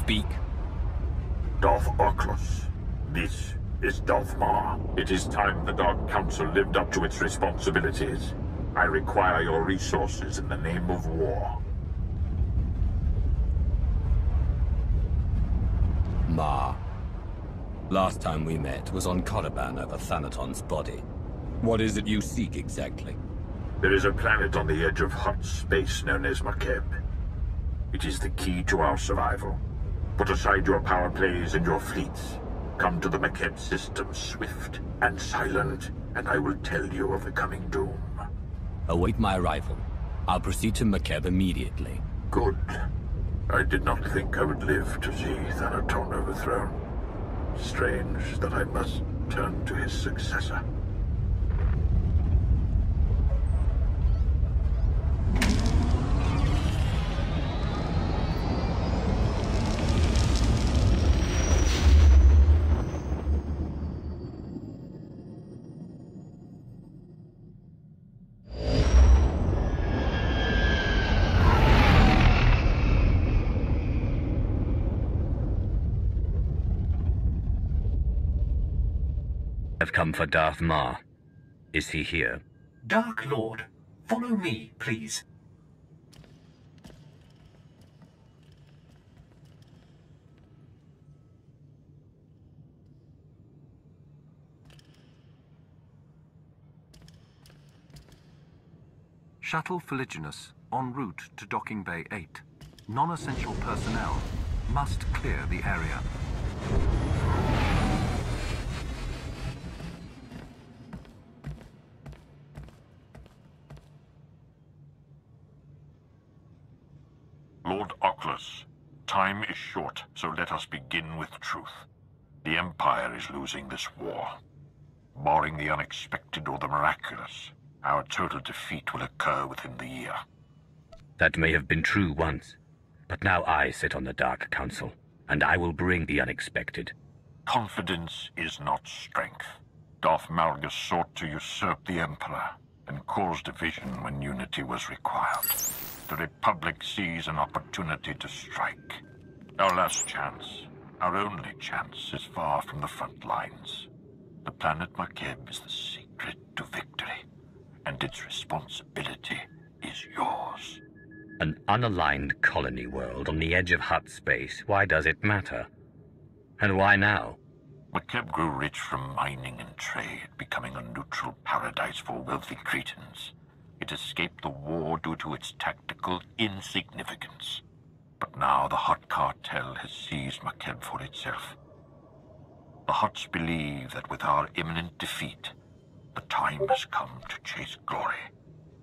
speak? Darth Oculus, this is Darth Maw. It is time the Dark Council lived up to its responsibilities. I require your resources in the name of war. Ma. Last time we met was on Korriban over Thanaton's body. What is it you seek exactly? There is a planet on the edge of Hutt space known as Makeb. It is the key to our survival. Put aside your power plays and your fleets. Come to the Makeb system swift and silent, and I will tell you of the coming doom. Await my arrival. I'll proceed to Makeb immediately. Good. I did not think I would live to see Thanaton overthrown. Strange that I must turn to his successor. I've come for Darth Maw. Is he here? Dark Lord, follow me, please. Shuttle Fuliginous, en route to Docking Bay 8. Non-essential personnel must clear the area. Lord Oculus, time is short, so let us begin with truth. The Empire is losing this war. Barring the unexpected or the miraculous, our total defeat will occur within the year. That may have been true once, but now I sit on the Dark Council, and I will bring the unexpected. Confidence is not strength. Darth Malgus sought to usurp the Emperor, and cause division when unity was required. The Republic sees an opportunity to strike. Our last chance, our only chance, is far from the front lines. The planet Makeb is the secret to victory, and its responsibility is yours. An unaligned colony world on the edge of Hutt space, why does it matter? And why now? Makeb grew rich from mining and trade, becoming a neutral paradise for wealthy Cretans. It escaped the war due to its tactical insignificance. But now the Hutt Cartel has seized Makeb for itself. The Hutts believe that with our imminent defeat, the time has come to chase glory.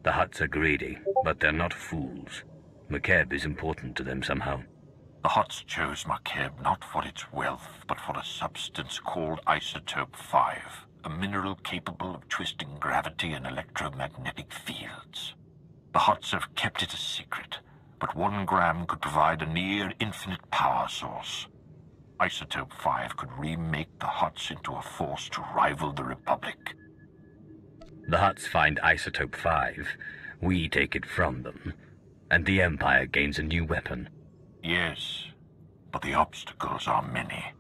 The Hutts are greedy, but they're not fools. Makeb is important to them somehow. The Hutts chose Makeb not for its wealth, but for a substance called Isotope 5, a mineral capable of twisting gravity and electromagnetic fields. The Hutts have kept it a secret, but 1 gram could provide a near-infinite power source. Isotope 5 could remake the Hutts into a force to rival the Republic. The Hutts find Isotope 5, we take it from them, and the Empire gains a new weapon. Yes, but the obstacles are many.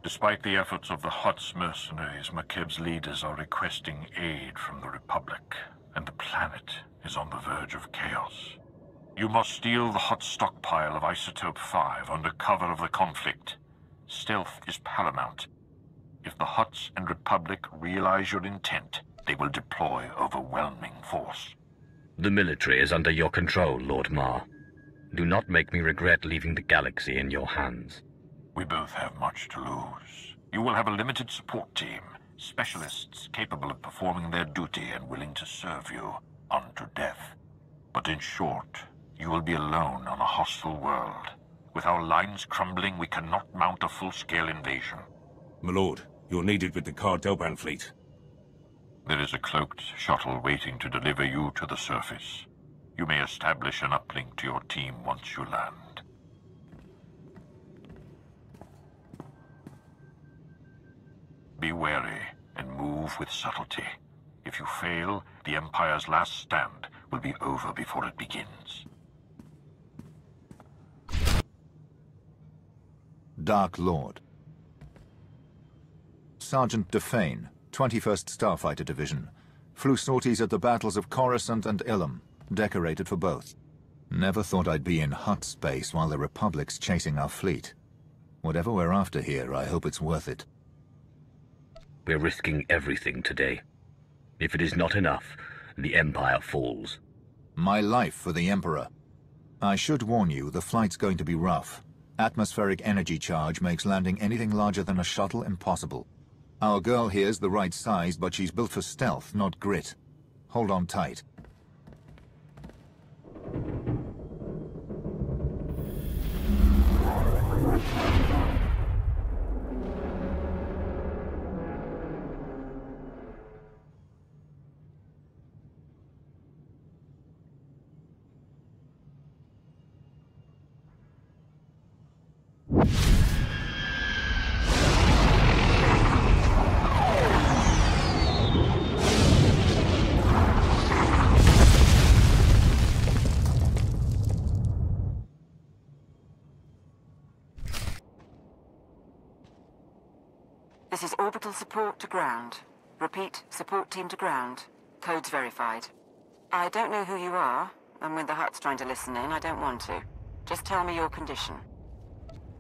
Despite the efforts of the Hutt's mercenaries, Makeb's leaders are requesting aid from the Republic, and the planet is on the verge of chaos. You must steal the Hutt stockpile of Isotope 5 under cover of the conflict. Stealth is paramount. If the Hutts and Republic realize your intent, they will deploy overwhelming force. The military is under your control, Lord Maw. Do not make me regret leaving the galaxy in your hands. We both have much to lose. You will have a limited support team, specialists capable of performing their duty and willing to serve you unto death. But in short, you will be alone on a hostile world. With our lines crumbling, we cannot mount a full-scale invasion. My lord, you're needed with the Cardoban fleet. There is a cloaked shuttle waiting to deliver you to the surface. You may establish an uplink to your team once you land. Be wary and move with subtlety. If you fail, the Empire's last stand will be over before it begins. Dark Lord. Sergeant Defane, 21st Starfighter Division. Flew sorties at the battles of Coruscant and Ilum, decorated for both. Never thought I'd be in Hutt space while the Republic's chasing our fleet. Whatever we're after here, I hope it's worth it. We're risking everything today. If it is not enough, the Empire falls. My life for the Emperor. I should warn you, the flight's going to be rough. Atmospheric energy charge makes landing anything larger than a shuttle impossible. Our girl here's the right size, but she's built for stealth, not grit. Hold on tight. This is orbital support to ground. Repeat, support team to ground. Codes verified. I don't know who you are, and when the Hutt's trying to listen in, I don't want to. Just tell me your condition.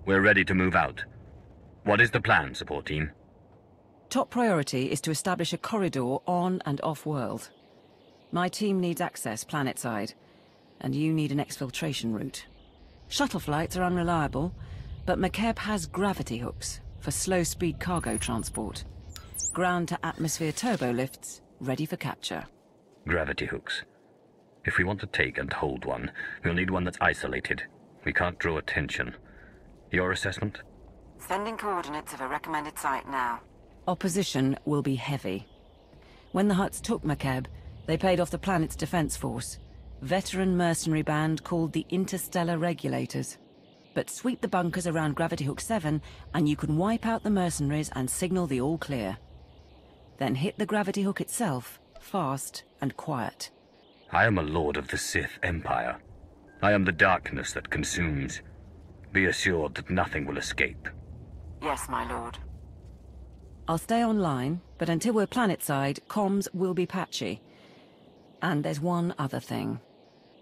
We're ready to move out. What is the plan, support team? Top priority is to establish a corridor on and off-world. My team needs access planet-side, and you need an exfiltration route. Shuttle flights are unreliable, but Makeb has gravity hooks for slow-speed cargo transport. Ground-to-atmosphere turbo lifts, ready for capture. Gravity hooks. If we want to take and hold one, we'll need one that's isolated. We can't draw attention. Your assessment? Sending coordinates of a recommended site now. Opposition will be heavy. When the Hutts took Makeb, they paid off the planet's defense force. Veteran mercenary band called the Interstellar Regulators. But sweep the bunkers around Gravity Hook 7, and you can wipe out the mercenaries and signal the all clear. Then hit the Gravity Hook itself, fast and quiet. I am a lord of the Sith Empire. I am the darkness that consumes. Be assured that nothing will escape. Yes, my lord. I'll stay online, but until we're planet-side, comms will be patchy. And there's one other thing.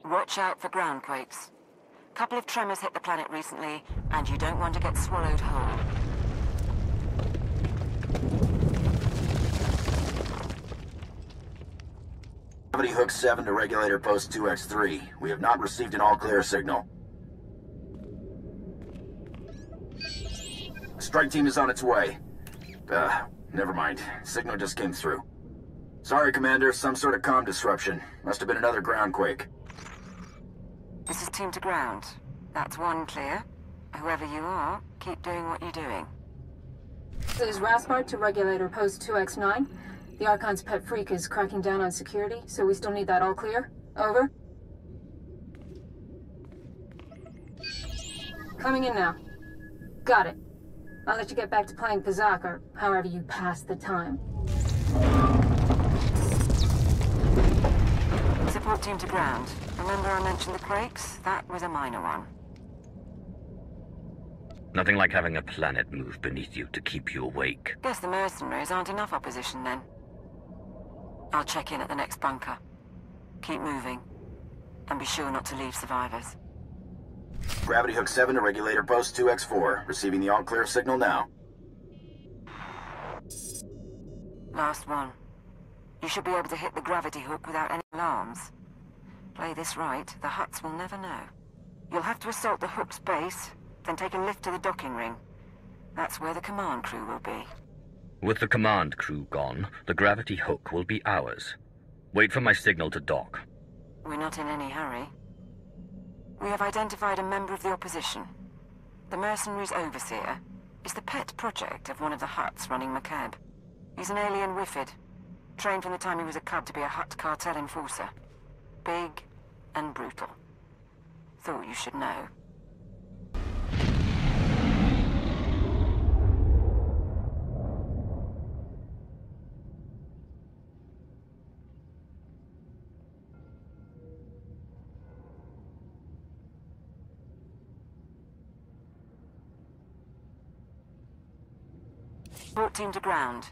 Watch out for ground quakes. Couple of tremors hit the planet recently, and you don't want to get swallowed whole. Gravity Hook 7 to Regulator Post 2X3. We have not received an all-clear signal. Strike team is on its way. Never mind. Signal just came through. Sorry, Commander. Some sort of comm disruption. Must have been another ground quake. This is team to ground. That's one clear. Whoever you are, keep doing what you're doing. This is Raspart to Regulator Post 2X9. The Archon's pet freak is cracking down on security, so we still need that all clear. Over. Coming in now. Got it. I'll let you get back to playing Pazak, or however you pass the time. Support team to ground. Remember I mentioned the quakes? That was a minor one. Nothing like having a planet move beneath you to keep you awake. Guess the mercenaries aren't enough opposition then. I'll check in at the next bunker. Keep moving. And be sure not to leave survivors. Gravity Hook 7 to Regulator Post 2X4. Receiving the all-clear signal now. Last one. You should be able to hit the gravity hook without any alarms. Play this right, the Hutts will never know. You'll have to assault the hook's base, then take a lift to the docking ring. That's where the command crew will be. With the command crew gone, the gravity hook will be ours. Wait for my signal to dock. We're not in any hurry. We have identified a member of the opposition. The mercenary's overseer is the pet project of one of the Hutts running Makeb. He's an alien Wifid, trained from the time he was a cub to be a Hutt Cartel enforcer. Big and brutal. Thought you should know. Support team to ground.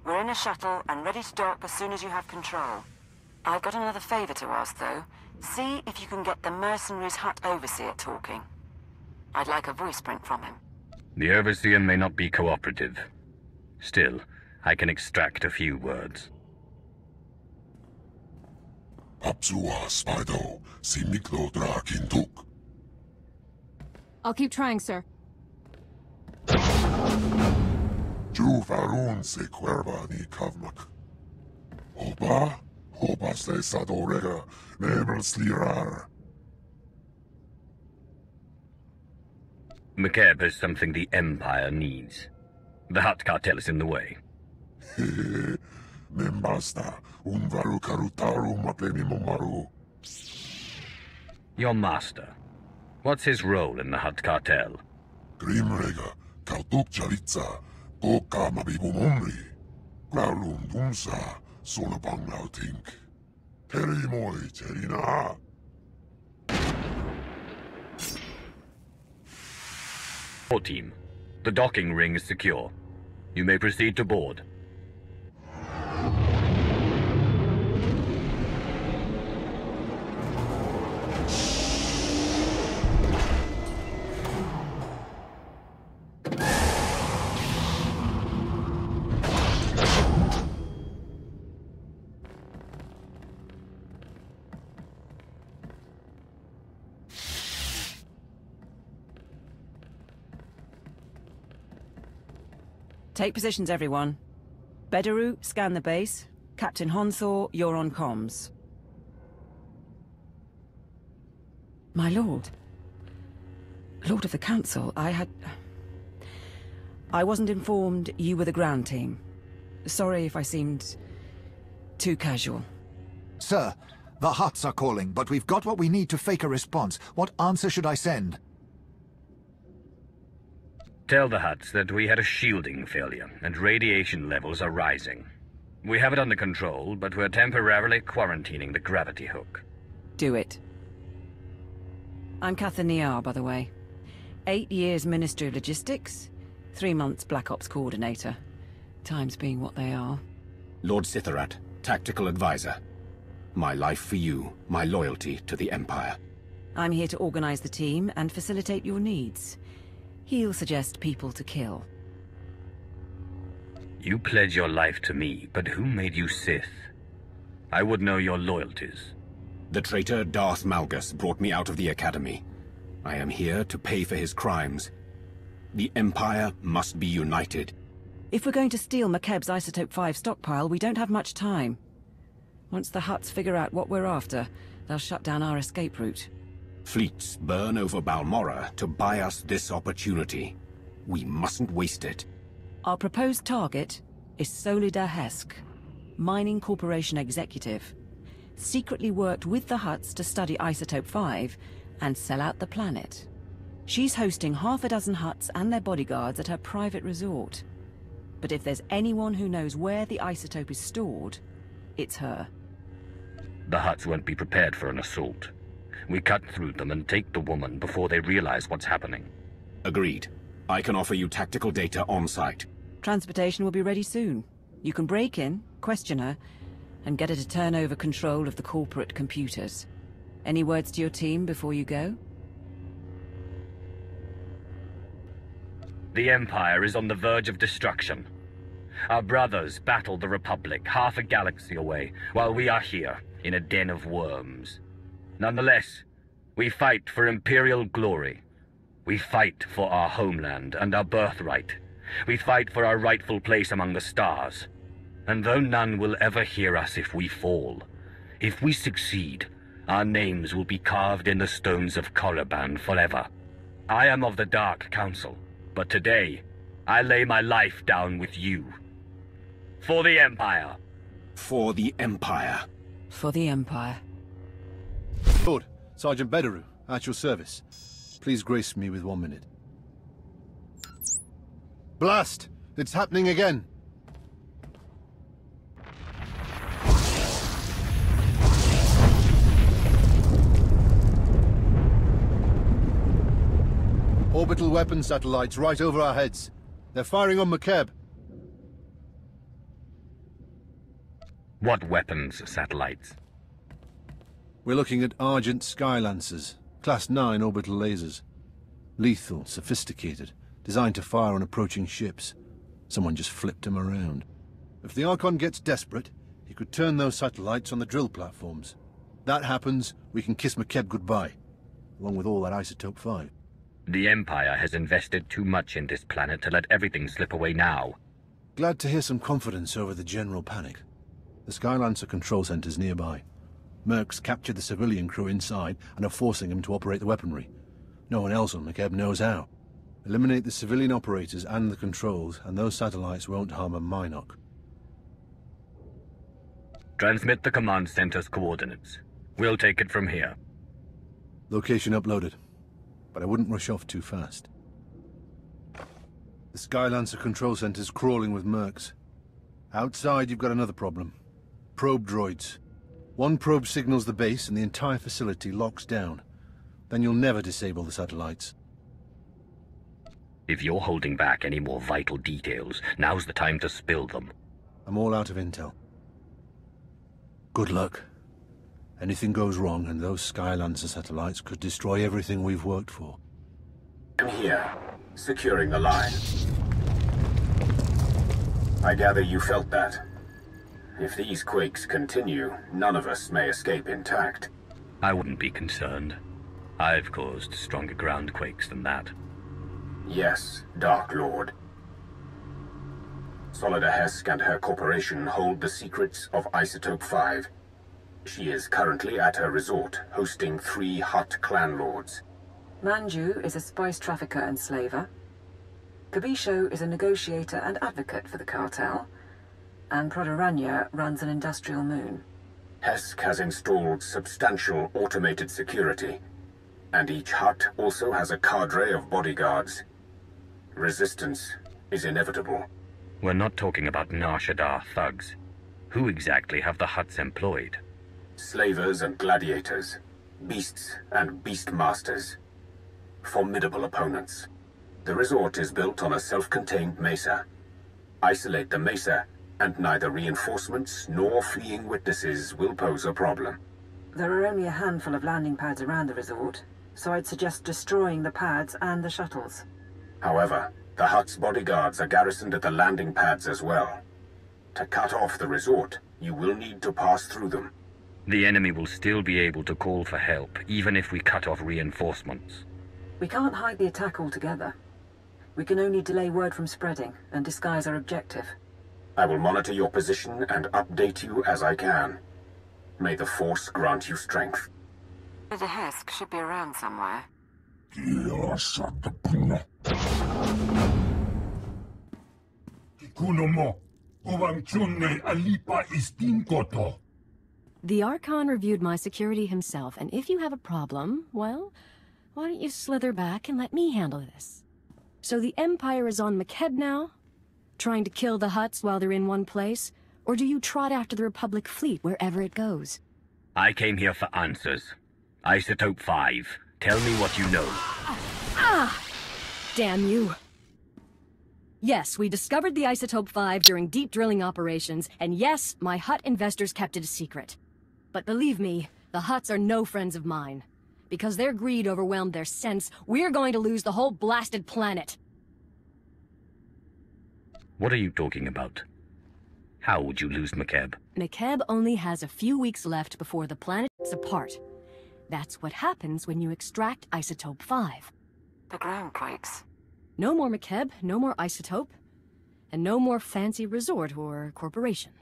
We're in a shuttle and ready to dock as soon as you have control. I've got another favor to ask, though. See if you can get the mercenaries' Hutt Overseer talking. I'd like a voice print from him. The Overseer may not be cooperative. Still, I can extract a few words. I'll keep trying, sir. Makeb has something the Empire needs. The Hutt Cartel is in the way. Your master. What's his role in the Hutt Cartel? Support team. The docking ring is secure. You may proceed to board. Take positions, everyone. Bedaru, scan the base. Captain Honthor, you're on comms. My lord. Lord of the Council, I wasn't informed you were the ground team. Sorry if I seemed too casual. Sir, the Hutts are calling, but we've got what we need to fake a response. What answer should I send? Tell the Hutts that we had a shielding failure, and radiation levels are rising. We have it under control, but we're temporarily quarantining the gravity hook. Do it. I'm Catherine Niar, by the way. 8 years Ministry of Logistics, 3 months Black Ops Coordinator. Times being what they are. Lord Sitharat, Tactical Advisor. My life for you, my loyalty to the Empire. I'm here to organize the team and facilitate your needs. He'll suggest people to kill. You pledge your life to me, but who made you Sith? I would know your loyalties. The traitor Darth Malgus brought me out of the Academy. I am here to pay for his crimes. The Empire must be united. If we're going to steal Makeb's Isotope 5 stockpile, we don't have much time. Once the Hutts figure out what we're after, they'll shut down our escape route. Fleets burn over Balmorra to buy us this opportunity. We mustn't waste it. Our proposed target is Solida Hesk, Mining Corporation executive. Secretly worked with the Hutts to study Isotope 5 and sell out the planet. She's hosting half a dozen Hutts and their bodyguards at her private resort. But if there's anyone who knows where the isotope is stored, it's her. The Hutts won't be prepared for an assault. We cut through them and take the woman before they realize what's happening. Agreed. I can offer you tactical data on-site. Transportation will be ready soon. You can break in, question her, and get her to turn over control of the corporate computers. Any words to your team before you go? The Empire is on the verge of destruction. Our brothers battle the Republic half a galaxy away, while we are here, in a den of worms. Nonetheless, we fight for Imperial glory. We fight for our homeland and our birthright. We fight for our rightful place among the stars. And though none will ever hear us if we fall, if we succeed, our names will be carved in the stones of Korriban forever. I am of the Dark Council, but today, I lay my life down with you. For the Empire. For the Empire. For the Empire. Lord, Sergeant Bedaru, at your service. Please grace me with 1 minute. Blast! It's happening again! Orbital weapon satellites right over our heads. They're firing on Makeb. What weapons satellites? We're looking at Argent Skylancers, Class 9 orbital lasers. Lethal, sophisticated, designed to fire on approaching ships. Someone just flipped them around. If the Archon gets desperate, he could turn those satellites on the drill platforms. That happens, we can kiss Makeb goodbye, along with all that Isotope 5. The Empire has invested too much in this planet to let everything slip away now. Glad to hear some confidence over the general panic. The Skylancer control center's nearby. Mercs captured the civilian crew inside and are forcing them to operate the weaponry. No one else on Makeb knows how. Eliminate the civilian operators and the controls, and those satellites won't harm a Minoc. Transmit the command center's coordinates. We'll take it from here. Location uploaded, but I wouldn't rush off too fast. The Skylancer control center's crawling with mercs. Outside, you've got another problem. Probe droids. One probe signals the base and the entire facility locks down. Then you'll never disable the satellites. If you're holding back any more vital details, now's the time to spill them. I'm all out of intel. Good luck. Anything goes wrong and those Skylancer satellites could destroy everything we've worked for. I'm here, securing the line. I gather you felt that. If these quakes continue, none of us may escape intact. I wouldn't be concerned. I've caused stronger ground quakes than that. Yes, Dark Lord. Solida Hesk and her corporation hold the secrets of Isotope 5. She is currently at her resort, hosting 3 Hutt clan lords. Manju is a spice trafficker and slaver. Kabisho is a negotiator and advocate for the cartel. And Prodorania runs an industrial moon. Hesk has installed substantial automated security, and each Hutt also has a cadre of bodyguards. Resistance is inevitable. We're not talking about Nar Shaddaa thugs. Who exactly have the Hutts employed? Slavers and gladiators, beasts and beastmasters. Formidable opponents. The resort is built on a self-contained mesa. Isolate the mesa, and neither reinforcements nor fleeing witnesses will pose a problem. There are only a handful of landing pads around the resort, so I'd suggest destroying the pads and the shuttles. However, the Hutt's bodyguards are garrisoned at the landing pads as well. To cut off the resort, you will need to pass through them. The enemy will still be able to call for help, even if we cut off reinforcements. We can't hide the attack altogether. We can only delay word from spreading and disguise our objective. I will monitor your position and update you as I can. May the Force grant you strength. The Hesk should be around somewhere. The Archon reviewed my security himself, and if you have a problem, well, why don't you slither back and let me handle this? So the Empire is on Makeb now? Trying to kill the Hutts while they're in one place? Or do you trot after the Republic fleet wherever it goes? I came here for answers. Isotope 5. Tell me what you know. Damn you. Yes, we discovered the Isotope 5 during deep drilling operations, and yes, my Hutt investors kept it a secret. But believe me, the Hutts are no friends of mine. Because their greed overwhelmed their sense, we're going to lose the whole blasted planet. What are you talking about? How would you lose Makeb? Makeb only has a few weeks left before the planet is apart. That's what happens when you extract Isotope 5. The ground quakes. No more Makeb, no more Isotope, and no more fancy resort or corporation.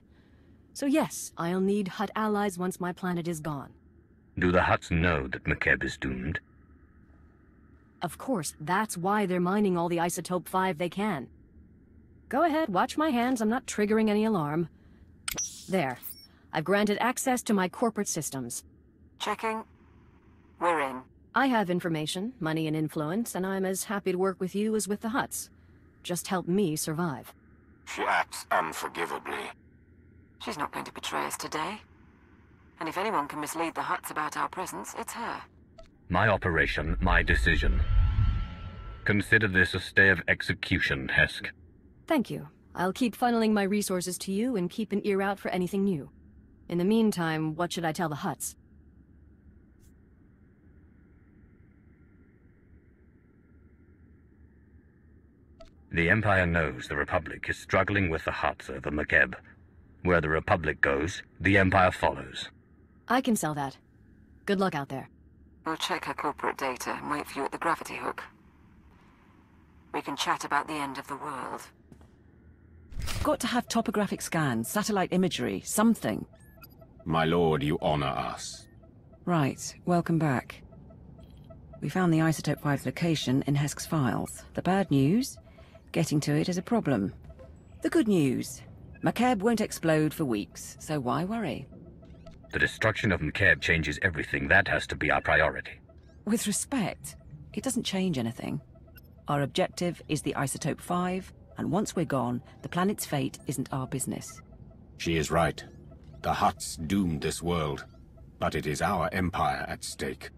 So yes, I'll need Hutt allies once my planet is gone. Do the Hutts know that Makeb is doomed? Of course, that's why they're mining all the Isotope 5 they can. Go ahead, watch my hands, I'm not triggering any alarm. There. I've granted access to my corporate systems. Checking. We're in. I have information, money and influence, and I'm as happy to work with you as with the Hutts. Just help me survive. She acts unforgivably. She's not going to betray us today. And if anyone can mislead the Hutts about our presence, it's her. My operation, my decision. Consider this a stay of execution, Hesk. Thank you. I'll keep funneling my resources to you and keep an ear out for anything new. In the meantime, what should I tell the Hutts? The Empire knows the Republic is struggling with the Hutts over Makeb. Where the Republic goes, the Empire follows. I can sell that. Good luck out there. We'll check her corporate data and wait for you at the gravity hook. We can chat about the end of the world. Got to have topographic scans, satellite imagery, something. My lord, you honor us. Right, welcome back. We found the Isotope 5's location in Hesk's files. The bad news? Getting to it is a problem. The good news? Makeb won't explode for weeks, so why worry? The destruction of Makeb changes everything. That has to be our priority. With respect, it doesn't change anything. Our objective is the Isotope 5, and once we're gone, the planet's fate isn't our business. She is right. The Hutts doomed this world, but it is our empire at stake.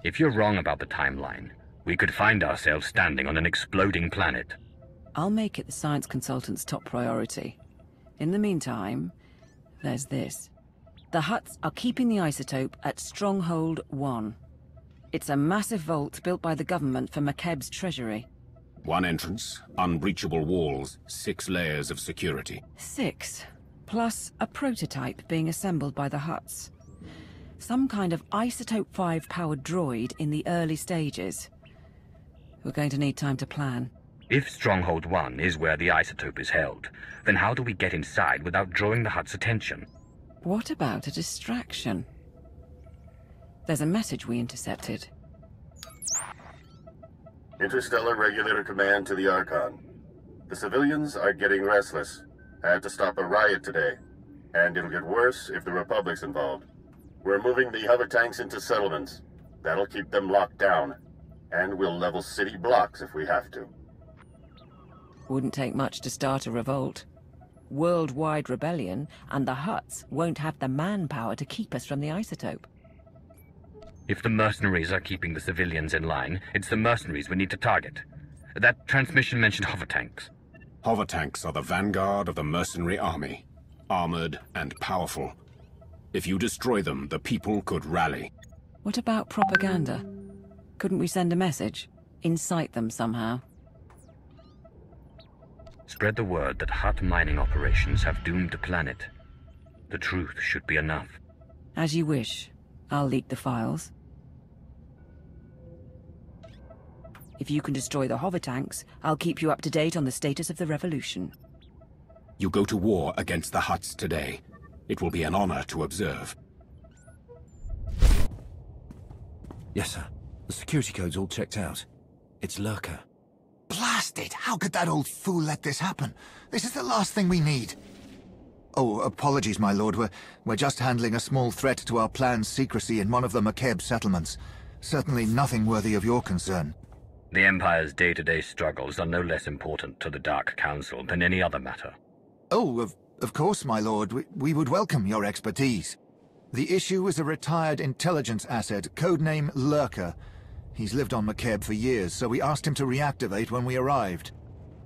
If you're wrong about the timeline, we could find ourselves standing on an exploding planet. I'll make it the science consultant's top priority. In the meantime, there's this. The Hutts are keeping the isotope at Stronghold 1. It's a massive vault built by the government for Makeb's treasury. One entrance, unbreachable walls, 6 layers of security. 6, plus a prototype being assembled by the Hutts. Some kind of Isotope 5-powered droid in the early stages. We're going to need time to plan. If Stronghold 1 is where the isotope is held, then how do we get inside without drawing the Hutt's attention? What about a distraction? There's a message we intercepted. Interstellar Regulator Command to the Archon. The civilians are getting restless. Had to stop a riot today. And it'll get worse if the Republic's involved. We're moving the hover tanks into settlements. That'll keep them locked down. And we'll level city blocks if we have to. Wouldn't take much to start a revolt. Worldwide rebellion, and the Hutts won't have the manpower to keep us from the isotope. If the mercenaries are keeping the civilians in line, it's the mercenaries we need to target. That transmission mentioned hover tanks. Hover tanks are the vanguard of the mercenary army. Armored and powerful. If you destroy them, the people could rally. What about propaganda? Couldn't we send a message? Incite them somehow? Spread the word that Hutt mining operations have doomed the planet. The truth should be enough. As you wish. I'll leak the files. If you can destroy the hover tanks, I'll keep you up to date on the status of the revolution. You go to war against the Hutts today. It will be an honor to observe. Yes, sir. The security code's all checked out. It's Lurker. Blast it! How could that old fool let this happen? This is the last thing we need. Oh, apologies, my lord. We're just handling a small threat to our plan's secrecy in one of the Makeb settlements. Certainly nothing worthy of your concern. The Empire's day-to-day struggles are no less important to the Dark Council than any other matter. Oh, of course, my lord. We would welcome your expertise. The issue is a retired intelligence asset, codename Lurker. He's lived on Makeb for years, so we asked him to reactivate when we arrived.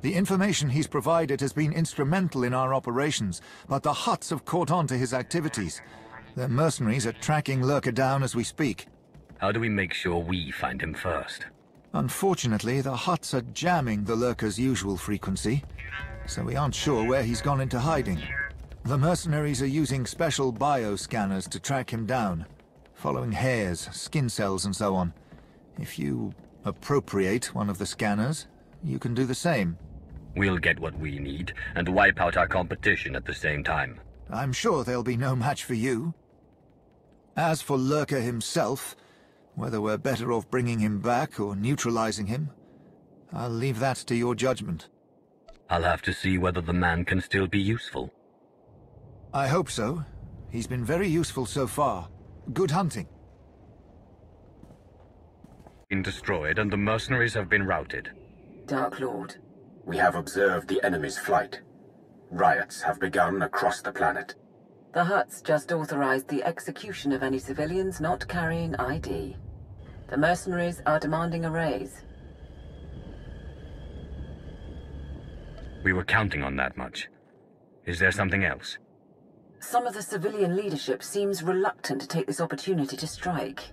The information he's provided has been instrumental in our operations, but the Hutts have caught on to his activities. Their mercenaries are tracking Lurker down as we speak. How do we make sure we find him first? Unfortunately, the Hutts are jamming the Lurker's usual frequency, so we aren't sure where he's gone into hiding. The mercenaries are using special bioscanners to track him down, following hairs, skin cells and so on. If you appropriate one of the scanners, you can do the same. We'll get what we need, and wipe out our competition at the same time. I'm sure there'll be no match for you. As for Lurker himself, whether we're better off bringing him back or neutralizing him, I'll leave that to your judgment. I'll have to see whether the man can still be useful. I hope so. He's been very useful so far. Good hunting. Been destroyed, and the mercenaries have been routed. Dark Lord. We have observed the enemy's flight. Riots have begun across the planet. The Hutts just authorized the execution of any civilians not carrying ID. The mercenaries are demanding a raise. We were counting on that much. Is there something else? Some of the civilian leadership seems reluctant to take this opportunity to strike.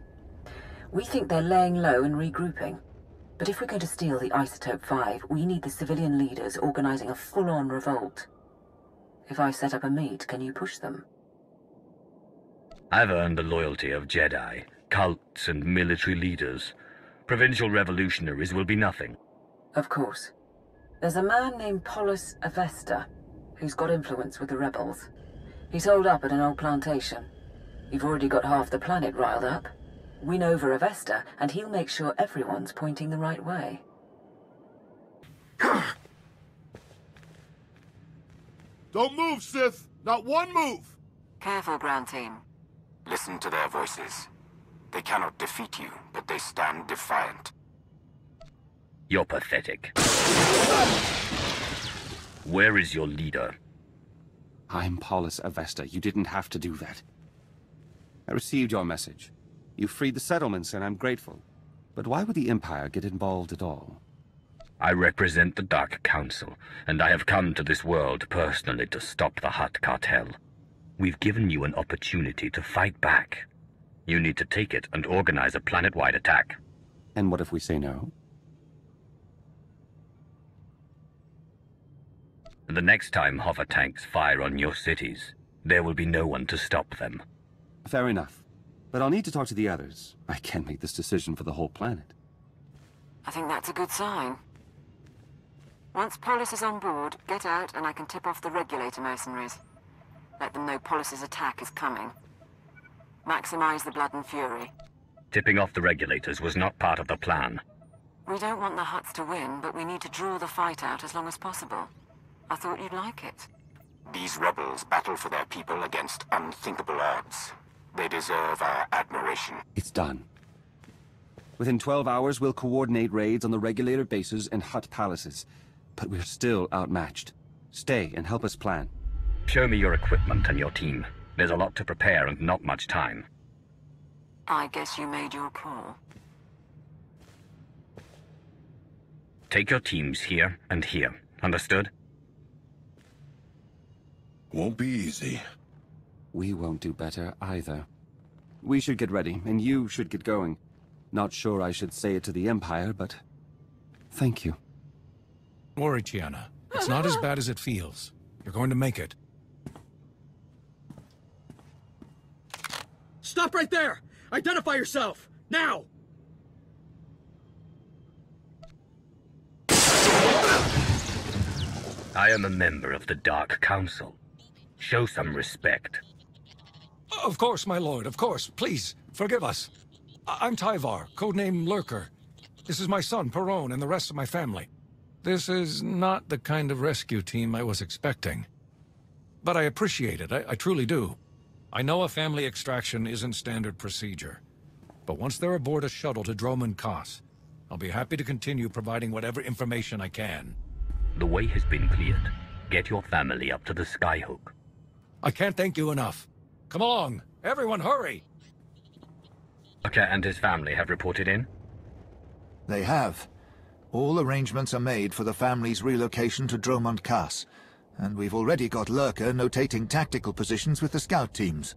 We think they're laying low and regrouping. But if we're going to steal the Isotope 5, we need the civilian leaders organizing a full-on revolt. If I set up a meet, can you push them? I've earned the loyalty of Jedi, cults, and military leaders. Provincial revolutionaries will be nothing. Of course. There's a man named Polis Avesta, who's got influence with the rebels. He's holed up at an old plantation. You've already got half the planet riled up. Win over Avesta, and he'll make sure everyone's pointing the right way. Don't move, Sith! Not one move! Careful, ground team. Listen to their voices. They cannot defeat you, but they stand defiant. You're pathetic. Where is your leader? I'm Polis Avesta. You didn't have to do that. I received your message. You freed the settlements, and I'm grateful. But why would the Empire get involved at all? I represent the Dark Council, and I have come to this world personally to stop the Hutt Cartel. We've given you an opportunity to fight back. You need to take it and organize a planet-wide attack. And what if we say no? The next time hover tanks fire on your cities, there will be no one to stop them. Fair enough. But I'll need to talk to the others. I can't make this decision for the whole planet. I think that's a good sign. Once Polis is on board, get out and I can tip off the regulator mercenaries. Let them know Polis's attack is coming. Maximize the blood and fury. Tipping off the regulators was not part of the plan. We don't want the Hutts to win, but we need to draw the fight out as long as possible. I thought you'd like it. These rebels battle for their people against unthinkable odds. They deserve our admiration. It's done. Within 12 hours, we'll coordinate raids on the regulator bases and Hutt palaces. But we're still outmatched. Stay and help us plan. Show me your equipment and your team. There's a lot to prepare and not much time. I guess you made your call. Take your teams here and here. Understood? Won't be easy. We won't do better either. We should get ready, and you should get going. Not sure I should say it to the Empire, but thank you. Don't worry, Chiana. It's not as bad as it feels. You're going to make it. Stop right there! Identify yourself! Now! I am a member of the Dark Council. Show some respect. Of course, my lord, of course. Please, forgive us. I'm Tyvar, codename Lurker. This is my son, Perone, and the rest of my family. This is not the kind of rescue team I was expecting. But I appreciate it, I truly do. I know a family extraction isn't standard procedure. But once they're aboard a shuttle to Droman Kaas, I'll be happy to continue providing whatever information I can. The way has been cleared. Get your family up to the Skyhook. I can't thank you enough. Come along, everyone hurry! Tucker and his family have reported in? They have. All arrangements are made for the family's relocation to Droman Kaas, and we've already got Lurker notating tactical positions with the scout teams.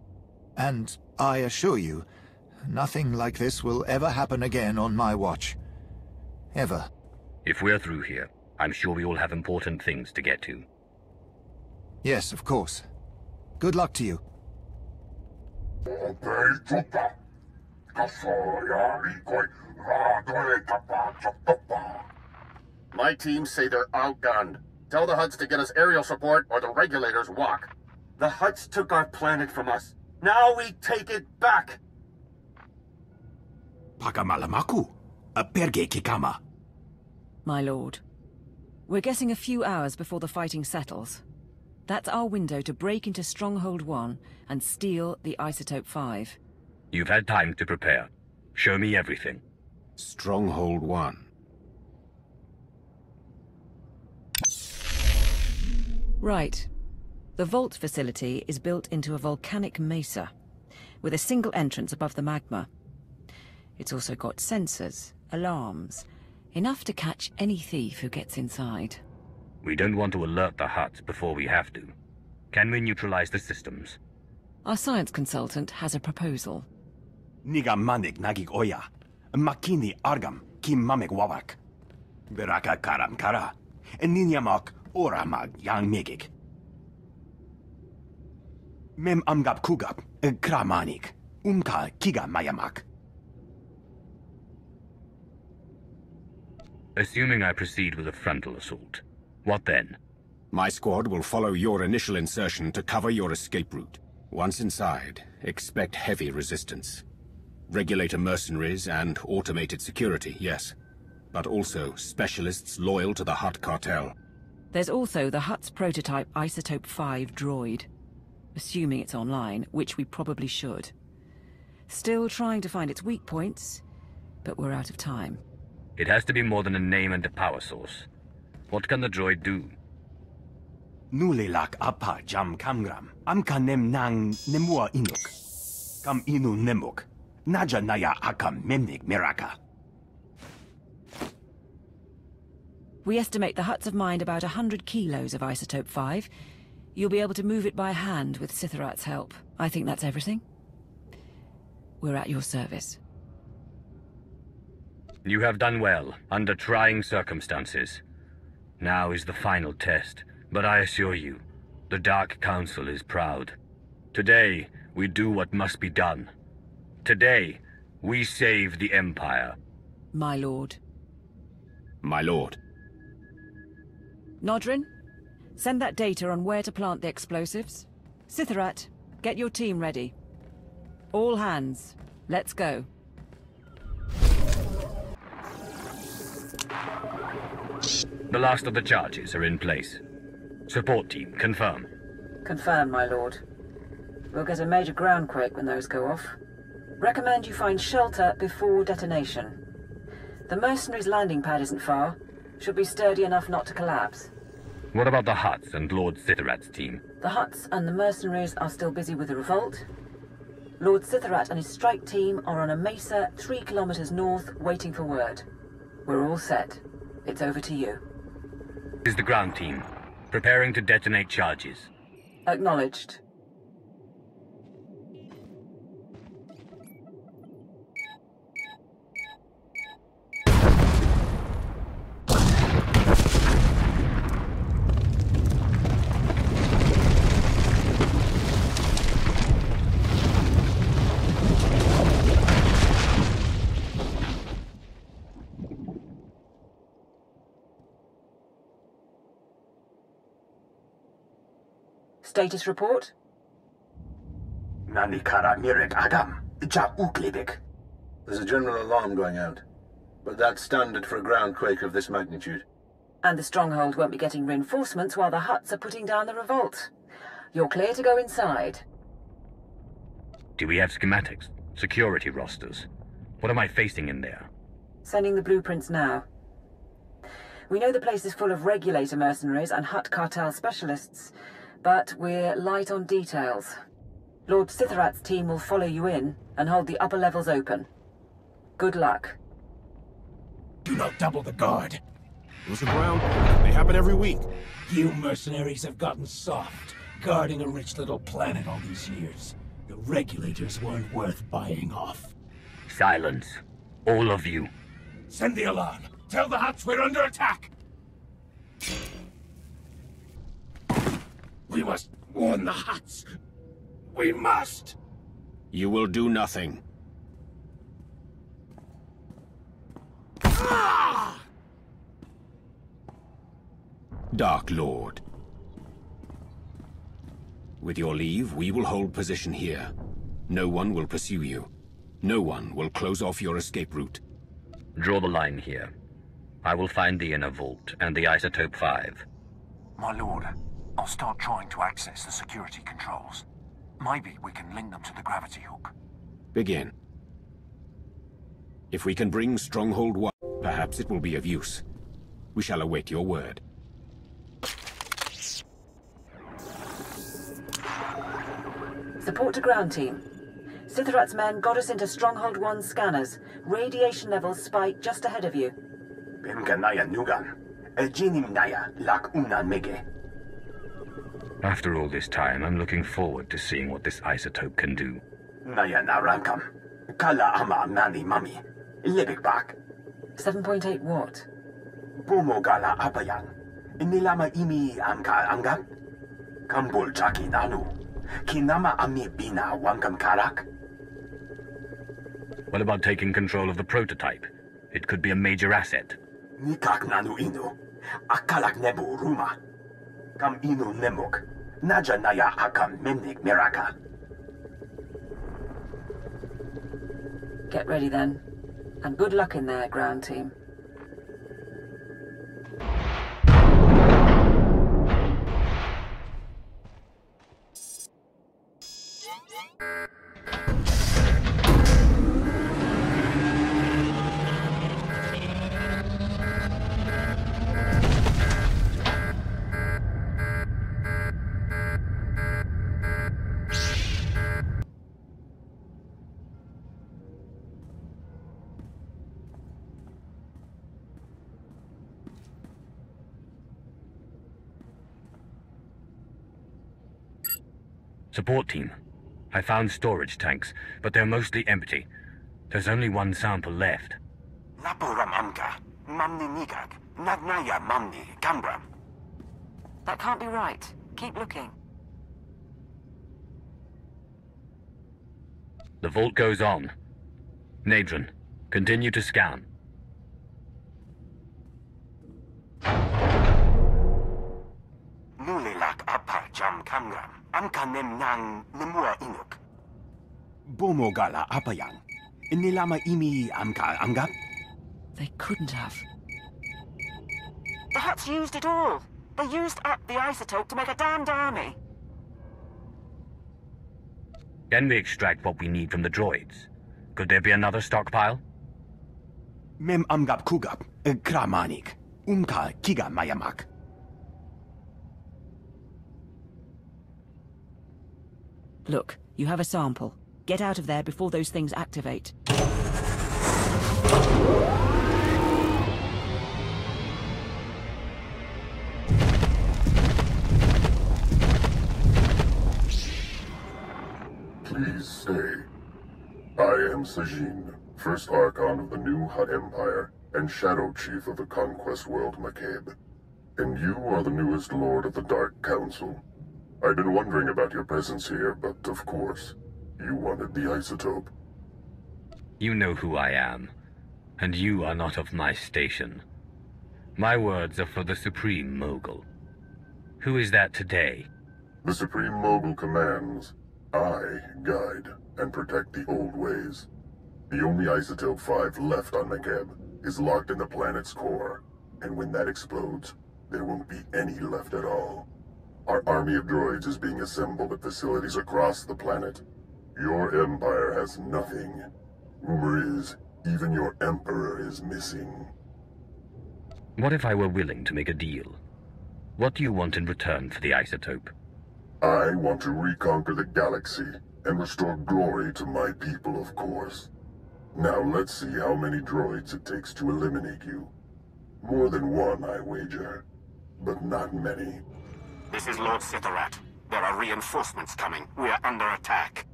And I assure you, nothing like this will ever happen again on my watch. Ever. If we're through here, I'm sure we all have important things to get to. Yes, of course. Good luck to you. My teams say they're outgunned. Tell the Hutts to get us aerial support or the regulators walk. The Hutts took our planet from us. Now we take it back! Pakamalamaku, perge kikama. My lord, we're getting a few hours before the fighting settles. That's our window to break into Stronghold 1 and steal the Isotope 5. You've had time to prepare. Show me everything. Stronghold 1. Right. The vault facility is built into a volcanic mesa, with a single entrance above the magma. It's also got sensors, alarms, enough to catch any thief who gets inside. We don't want to alert the Hutts before we have to. Can we neutralize the systems? Our science consultant has a proposal. Niga manik nagig oya. Makini argam kim mamek wawak. Beraka karam kara. Ninyamak oramag yang megik. Mem amgap kugap kramanik. Umka kiga mayamak. Assuming I proceed with a frontal assault, what then? My squad will follow your initial insertion to cover your escape route. Once inside, expect heavy resistance. Regulator mercenaries and automated security, yes. But also specialists loyal to the Hutt Cartel. There's also the Hutt's prototype Isotope 5 droid. Assuming it's online, which we probably should. Still trying to find its weak points, but we're out of time. It has to be more than a name and a power source. What can the droid do? Nulilak apa jam kamgram. Amka nem nang nemua inuk. Kam inu nemuk. Naja naya akam memnik miraka. We estimate the Hutts have mined about 100 kilos of Isotope 5. You'll be able to move it by hand with Sithorat's help. I think that's everything. We're at your service. You have done well, under trying circumstances. Now is the final test, but I assure you, the Dark Council is proud. Today, we do what must be done. Today, we save the Empire. My lord. My lord. Nodrin, send that data on where to plant the explosives. Sithorat, get your team ready. All hands, let's go. The last of the charges are in place. Support team, confirm. Confirm, my lord. We'll get a major groundquake when those go off. Recommend you find shelter before detonation. The mercenaries' landing pad isn't far. Should be sturdy enough not to collapse. What about the Hutts and Lord Sithorat's team? The Hutts and the mercenaries are still busy with the revolt. Lord Sithorat and his strike team are on a mesa 3 kilometers north, waiting for word. We're all set. It's over to you. Is the ground team preparing to detonate charges? Acknowledged. Status report? Nanikara mirek agam. Ja uklibik. There's a general alarm going out, but that's standard for a groundquake of this magnitude. And the stronghold won't be getting reinforcements while the Hutts are putting down the revolt. You're clear to go inside. Do we have schematics? Security rosters? What am I facing in there? Sending the blueprints now. We know the place is full of regulator mercenaries and Hutt Cartel specialists, but we're light on details. Lord Sithorat's team will follow you in and hold the upper levels open. Good luck. Do not double the guard. Those are ground. They happen every week. You mercenaries have gotten soft, guarding a rich little planet all these years. The regulators weren't worth buying off. Silence. All of you. Send the alarm. Tell the Hutts we're under attack. We must warn the Hutts. We must! You will do nothing. Ah! Dark Lord. With your leave, we will hold position here. No one will pursue you. No one will close off your escape route. Draw the line here. I will find the inner vault and the Isotope 5. My lord, I'll start trying to access the security controls. Maybe we can link them to the gravity hook. Begin. If we can bring Stronghold 1, perhaps it will be of use. We shall await your word. Support to ground team. Sithorat's men got us into Stronghold 1 scanners. Radiation levels spike just ahead of you. Bimka naya nugan. Ejinim naya lak una mege. After all this time, I'm looking forward to seeing what this isotope can do. Naya narankam. Kala ama nani mami. Lebik bak. 7.8 what? Bumo gala apayang. Nilama imi amka angam. Kambul jaki nanu. Kinama ami bina wangam karak. What about taking control of the prototype? It could be a major asset. Nikak nanu inu. Akalak nebu ruma. Kam inu nemuk. Naja naya akam memnik miraka. Get ready then. And good luck in there, ground team. Support team. I found storage tanks, but they're mostly empty. There's only one sample left. Lapuram amka. Mamni nikak. Nagnaya mamni kambram. That can't be right. Keep looking. The vault goes on. Nadron, continue to scan. Nulilak apa jam kamram. Amka nang nemua inuk. Bomo gala apayang. Nilama imi amka angap. They couldn't have. The Hutts used it all. They used up the isotope to make a damned army. Can we extract what we need from the droids? Could there be another stockpile? Mem amgap kugap. Kramanik. Umka kiga mayamak. Look, you have a sample. Get out of there before those things activate. Please stay. I am Sajin, first Archon of the new Hutt Empire, and Shadow Chief of the Conquest World Makeb. And you are the newest Lord of the Dark Council. I've been wondering about your presence here, but of course, you wanted the isotope. You know who I am, and you are not of my station. My words are for the Supreme Mogul. Who is that today? The Supreme Mogul commands. I guide and protect the old ways. The only Isotope 5 left on Makeb is locked in the planet's core, and when that explodes, there won't be any left at all. Our army of droids is being assembled at facilities across the planet. Your empire has nothing. Rumor is, even your emperor is missing. What if I were willing to make a deal? What do you want in return for the isotope? I want to reconquer the galaxy and restore glory to my people, of course. Now let's see how many droids it takes to eliminate you. More than one, I wager, but not many. This is Lord Sithorat. There are reinforcements coming. We are under attack.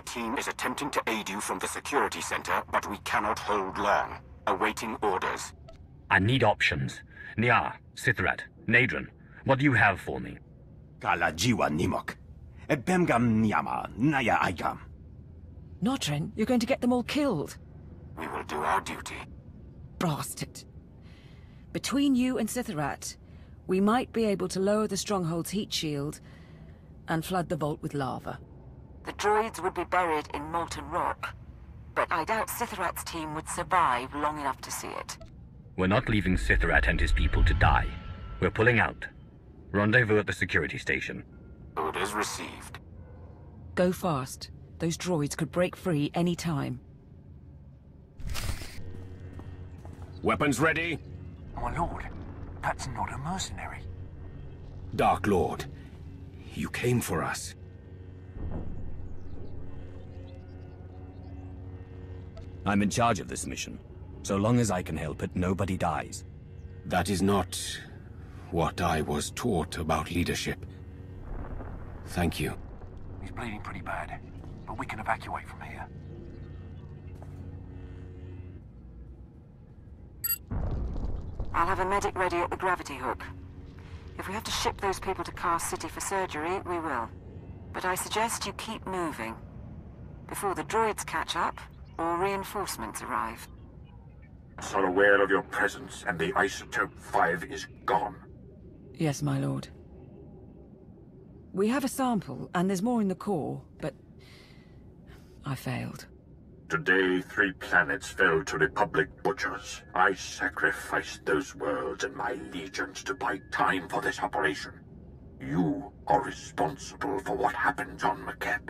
Team is attempting to aid you from the security center, but we cannot hold long. Awaiting orders. I need options. Nia, Sithrat, Nadron, what do you have for me? Kala jiwa nimok. Bemgam nyama, naya aigam. Notren, you're going to get them all killed. We will do our duty. Bastard. Between you and Sithorat, we might be able to lower the stronghold's heat shield and flood the vault with lava. The droids would be buried in molten rock. but I doubt Sithorat's team would survive long enough to see it. We're not leaving Sithorat and his people to die. We're pulling out. Rendezvous at the security station. Orders received. Go fast. Those droids could break free any time. Weapons ready? My lord, that's not a mercenary. Dark Lord, you came for us. I'm in charge of this mission. So long as I can help it, nobody dies. That is not what I was taught about leadership. Thank you. He's bleeding pretty bad, but we can evacuate from here. I'll have a medic ready at the gravity hook. If we have to ship those people to Cast City for surgery, we will. But I suggest you keep moving. Before the droids catch up, or reinforcements arrive. Are aware of your presence, and the Isotope 5 is gone. Yes, my lord. We have a sample, and there's more in the core, but I failed. Today, 3 planets fell to Republic butchers. I sacrificed those worlds and my legions to buy time for this operation. You are responsible for what happens on Makeb.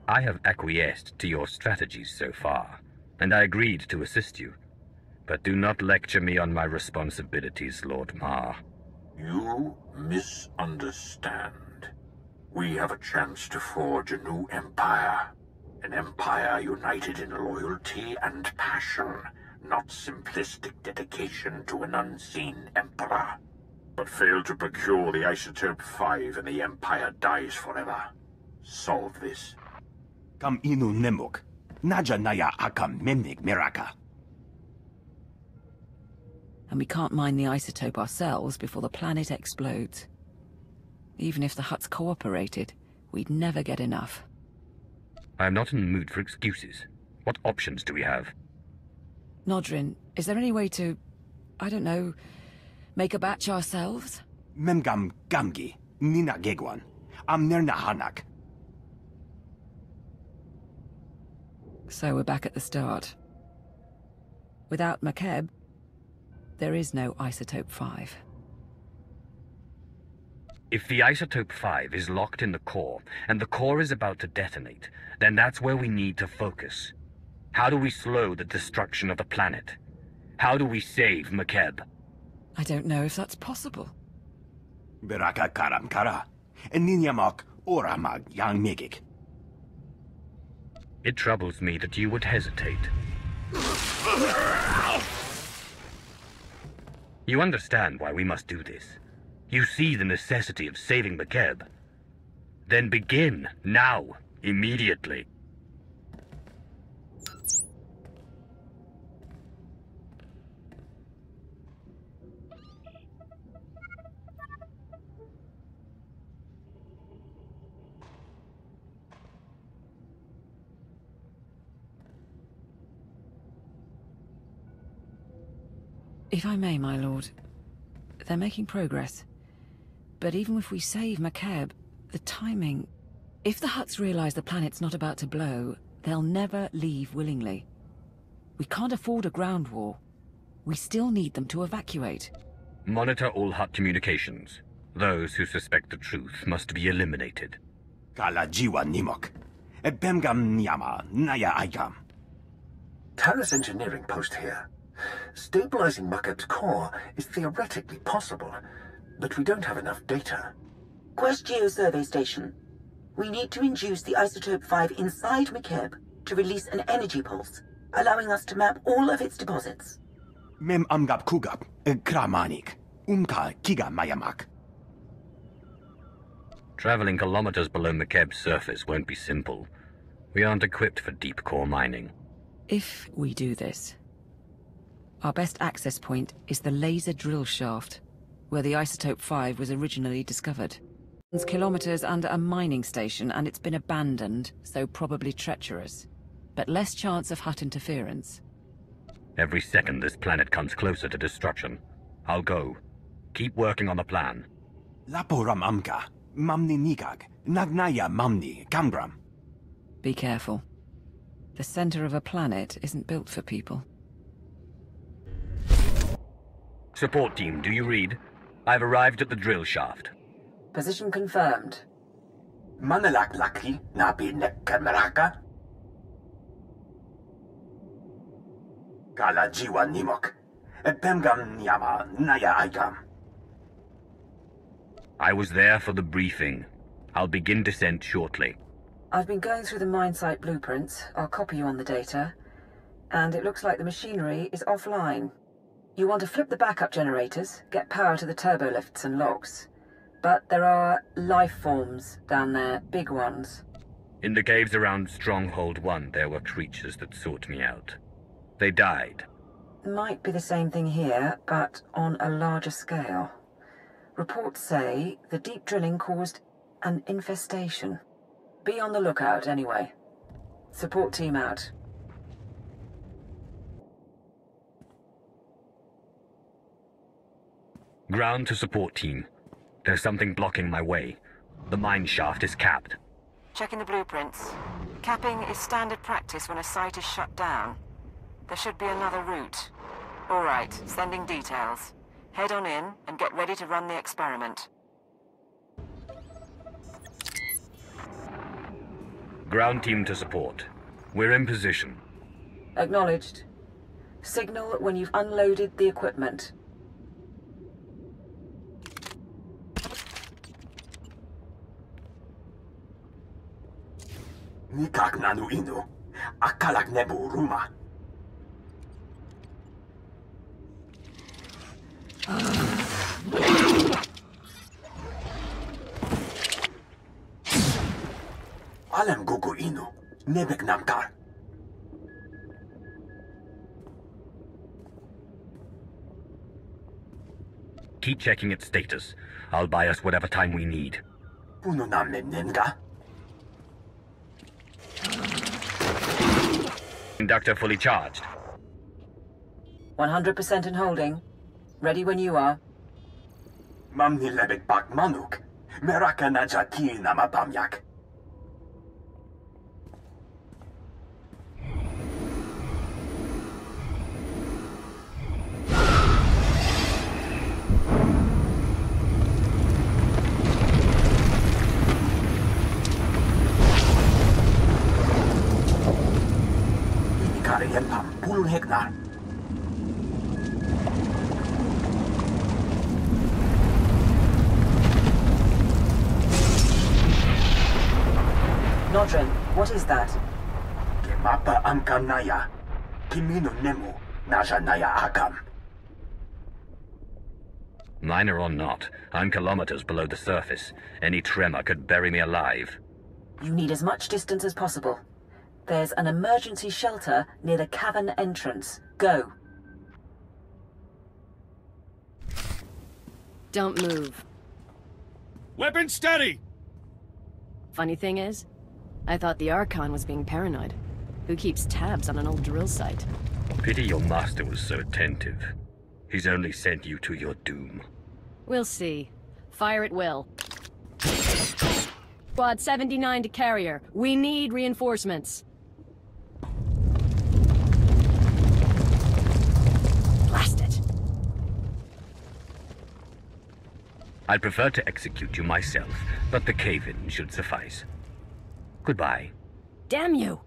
I have acquiesced to your strategies so far, and I agreed to assist you. But do not lecture me on my responsibilities, Lord Mar. You misunderstand. We have a chance to forge a new empire. An empire united in loyalty and passion, not simplistic dedication to an unseen emperor. But fail to procure the Isotope 5 and the empire dies forever. Solve this. Kam inu nemuk. Naja naya akam memnik miraka. And we can't mine the isotope ourselves before the planet explodes. Even if the Hutts cooperated, we'd never get enough. I'm not in the mood for excuses. What options do we have? Nodrin, is there any way to, I don't know, make a batch ourselves? Memgam gamgi. Nina gegwan. Amnerna hanak. So we're back at the start. Without Makeb, there is no Isotope 5. If the Isotope 5 is locked in the core, and the core is about to detonate, then that's where we need to focus. How do we slow the destruction of the planet? How do we save Makeb? I don't know if that's possible. Beraka karam kara. Ninyamak oramag yang megik. It troubles me that you would hesitate. You understand why we must do this. You see the necessity of saving Makeb. Then begin, now, immediately. If I may, my lord, they're making progress. But even if we save Makeb, the timing... If the Hutts realize the planet's not about to blow, they'll never leave willingly. We can't afford a ground war. We still need them to evacuate. Monitor all Hutt communications. Those who suspect the truth must be eliminated. Kala jiwa nimok. Bemgam nyama naya aikam. Terra's engineering post here. Stabilizing Makeb's core is theoretically possible, but we don't have enough data. Quest Geo survey station. We need to induce the Isotope 5 inside Makeb to release an energy pulse, allowing us to map all of its deposits. Mem amgap kugap, kramanik, umka kiga mayamak. Traveling kilometers below Makeb's surface won't be simple. We aren't equipped for deep core mining. If we do this, our best access point is the laser drill shaft, where the Isotope 5 was originally discovered. It's kilometers under a mining station, and it's been abandoned, so probably treacherous. But less chance of Hutt interference. Every second this planet comes closer to destruction. I'll go. Keep working on the plan. Laporam amka, mamni nikag, nagnaya mamni, kambram. Be careful. The center of a planet isn't built for people. Support team, do you read? I've arrived at the drill shaft. Position confirmed. Manalak laki nabi nekkameraka. Kala jiwa nimok. Pemgam nyama naya aikam. I was there for the briefing. I'll begin descent shortly. I've been going through the mine site blueprints. I'll copy you on the data. And it looks like the machinery is offline. You want to flip the backup generators, get power to the turbo lifts and locks. But there are life forms down there, big ones. In the caves around Stronghold 1, there were creatures that sought me out. They died. Might be the same thing here, but on a larger scale. Reports say the deep drilling caused an infestation. Be on the lookout, anyway. Support team out. Ground to support team. There's something blocking my way. The mine shaft is capped. Checking the blueprints. Capping is standard practice when a site is shut down. There should be another route. All right, sending details. Head on in and get ready to run the experiment. Ground team to support. We're in position. Acknowledged. Signal when you've unloaded the equipment. Nikak nanu inu. Akalak nebu ruma. Alam gugu inu. Nebek namkar. Keep checking its status. I'll buy us whatever time we need. Puno namme nenga. Inductor fully charged. 100% in holding. Ready when you are. Mamni lebek bak manuk. Meraka naja ki nama bamyak. Pulun hektar. Nodrin, what is that? Kemapa amkam naya. Kimino nemu. Naja naya akam. Minor or not, I'm kilometers below the surface. Any tremor could bury me alive. You need as much distance as possible. There's an emergency shelter near the cavern entrance. Go. Don't move. Weapon steady! Funny thing is, I thought the Archon was being paranoid. Who keeps tabs on an old drill site? Pity your master was so attentive. He's only sent you to your doom. We'll see. Fire at will. Squad 79 to carrier. We need reinforcements. Blast it! I'd prefer to execute you myself, but the cave-in should suffice. Goodbye. Damn you!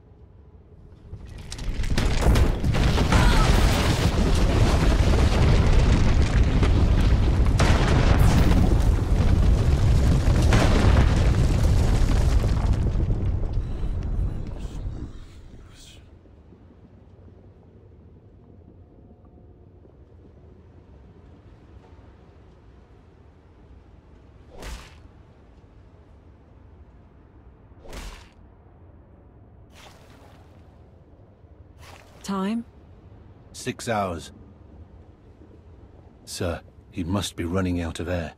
Time? 6 hours. Sir, he must be running out of air.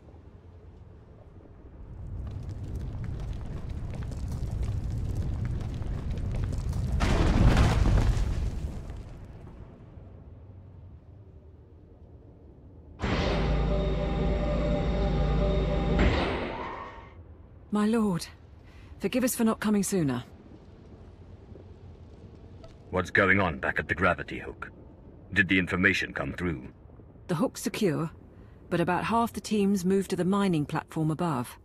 My lord, forgive us for not coming sooner. What's going on back at the gravity hook? Did the information come through? The hook's secure, but about half the teams moved to the mining platform above.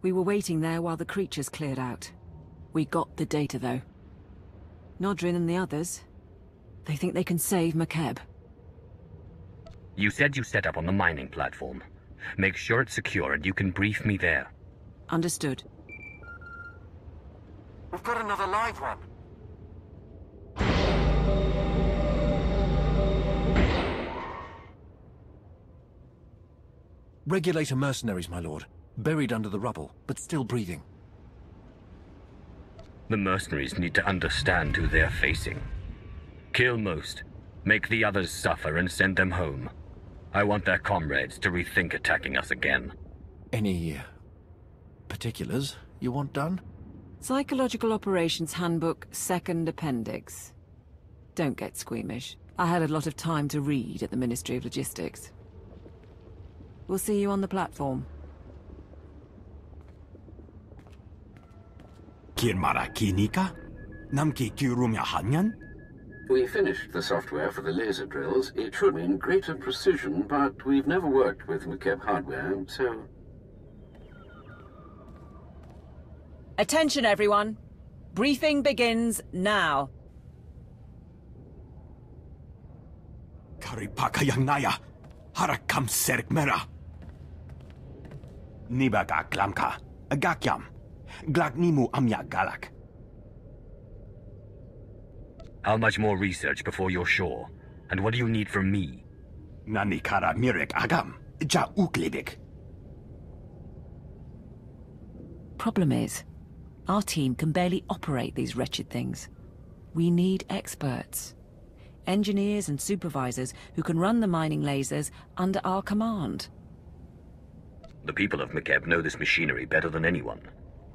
We were waiting there while the creatures cleared out. We got the data, though. Nodrin and the others, they think they can save Makeb. You said you set up on the mining platform. Make sure it's secure and you can brief me there. Understood. We've got another live one. Regulator mercenaries, my lord. Buried under the rubble, but still breathing. The mercenaries need to understand who they're facing. Kill most, make the others suffer and send them home. I want their comrades to rethink attacking us again. Any particulars you want done? Psychological Operations Handbook, Second Appendix. Don't get squeamish. I had a lot of time to read at the Ministry of Logistics. We'll see you on the platform. Kirmara Kinika? Namki Kirumya Hanyan? We finished the software for the laser drills. It should mean greater precision, but we've never worked with Makeb hardware, so... Attention, everyone. Briefing begins now. Karipaka yang naya, harakam serk mera. Nibaga glamka, agakyam, glagnimu amya galak. How much more research before you're sure? And what do you need from me? Nanikara mirek agam, ja uklibik. Problem is, our team can barely operate these wretched things. We need experts. Engineers and supervisors who can run the mining lasers under our command. The people of Makeb know this machinery better than anyone.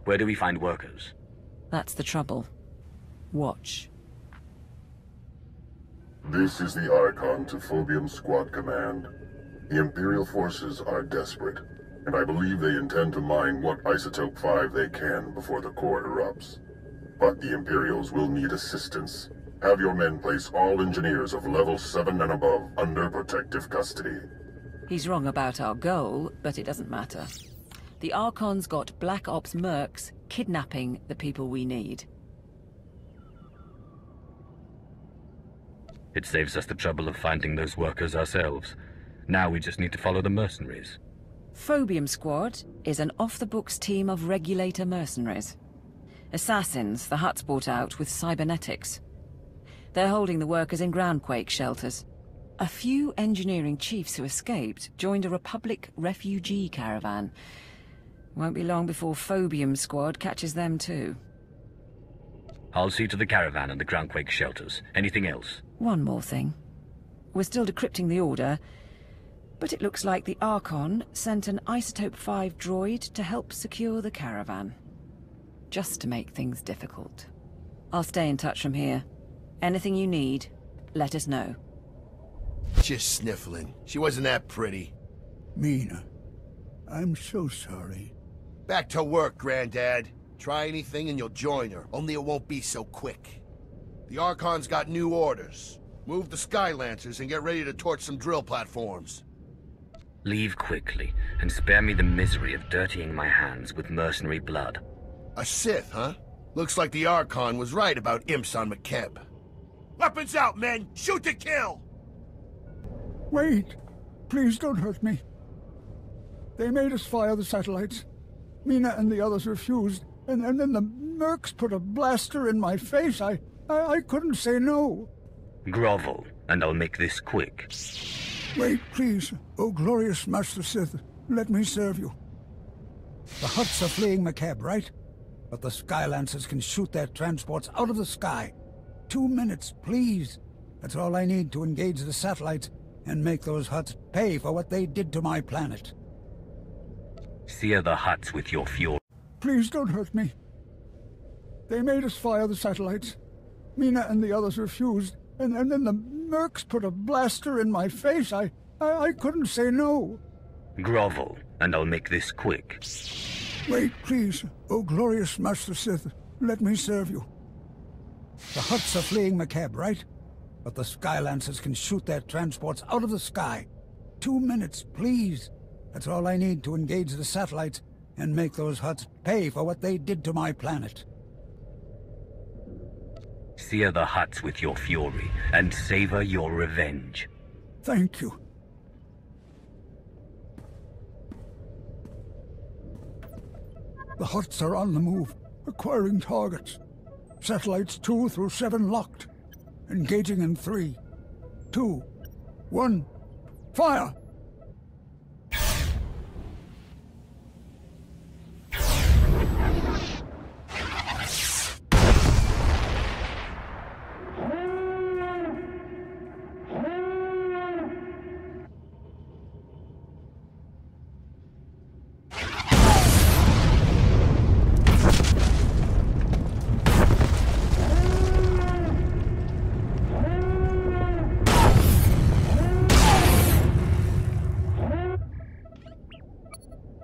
Where do we find workers? That's the trouble. Watch. This is the Archon to Phobium Squad Command. The Imperial forces are desperate, and I believe they intend to mine what Isotope 5 they can before the core erupts. But the Imperials will need assistance. Have your men place all engineers of level 7 and above under protective custody. He's wrong about our goal, but it doesn't matter. The Archon's got Black Ops mercs kidnapping the people we need. It saves us the trouble of finding those workers ourselves. Now we just need to follow the mercenaries. Phobium Squad is an off-the-books team of regulator mercenaries. Assassins the Hutts brought out with cybernetics. They're holding the workers in groundquake shelters. A few engineering chiefs who escaped joined a Republic refugee caravan. Won't be long before Phobium Squad catches them too. I'll see to the caravan and the groundquake shelters. Anything else? One more thing. We're still decrypting the order, but it looks like the Archon sent an Isotope 5 droid to help secure the caravan. Just to make things difficult. I'll stay in touch from here. Anything you need, let us know. Just sniffling. She wasn't that pretty. Mina, I'm so sorry. Back to work, Granddad. Try anything and you'll join her, only it won't be so quick. The Archon's got new orders. Move the Skylancers and get ready to torch some drill platforms. Leave quickly, and spare me the misery of dirtying my hands with mercenary blood. A Sith, huh? Looks like the Archon was right about imps on Makeb. Weapons out, men! Shoot to kill! Wait! Please don't hurt me. They made us fire the satellites. Mina and the others refused, and then the mercs put a blaster in my face. I couldn't say no. Grovel, and I'll make this quick. Wait, please. Oh, glorious Master Sith, let me serve you. The Hutts are fleeing Makeb, right? But the Skylancers can shoot their transports out of the sky. 2 minutes, please. That's all I need to engage the satellites and make those Hutts pay for what they did to my planet. Sear the Hutts with your fury. Please don't hurt me. They made us fire the satellites. Mina and the others refused, and then the mercs put a blaster in my face. I couldn't say no. Grovel, and I'll make this quick. Wait, please. Oh, glorious Master Sith, let me serve you. The Hutts are fleeing Makeb, right? But the Skylancers can shoot their transports out of the sky. 2 minutes, please. That's all I need to engage the satellites and make those Hutts pay for what they did to my planet. Sear the Hutts with your fury and savor your revenge. Thank you. The Hutts are on the move, acquiring targets. Satellites 2 through 7 locked. Engaging in 3, 2, 1, fire!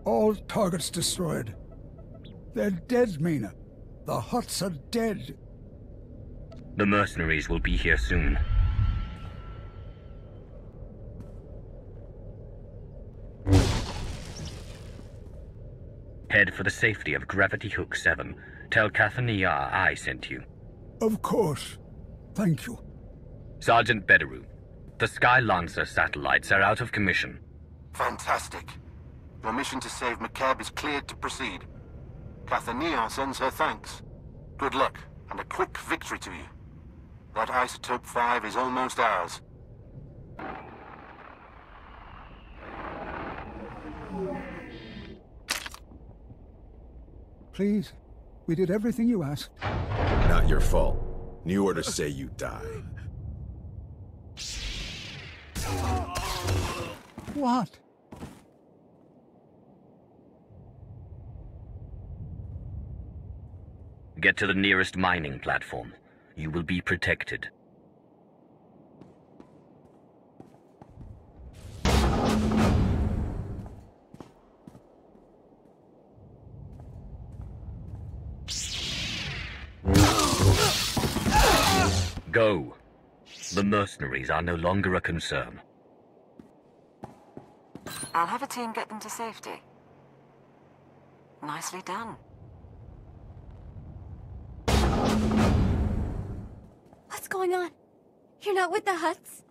All targets destroyed. They're dead, Mina. The Hutts are dead. The mercenaries will be here soon. Head for the safety of Gravity Hook 7. Tell Cathania I sent you. Of course. Thank you. Sergeant Bederu, the Sky Lancer satellites are out of commission. Fantastic. Your mission to save Makeb is cleared to proceed. Cathania sends her thanks. Good luck, and a quick victory to you. That Isotope 5 is almost ours. Please, we did everything you asked. Not your fault. New orders say you die. What? Get to the nearest mining platform. You will be protected. Go. The mercenaries are no longer a concern. I'll have a team get them to safety. Nicely done. What's going on? You're not with the Hutts?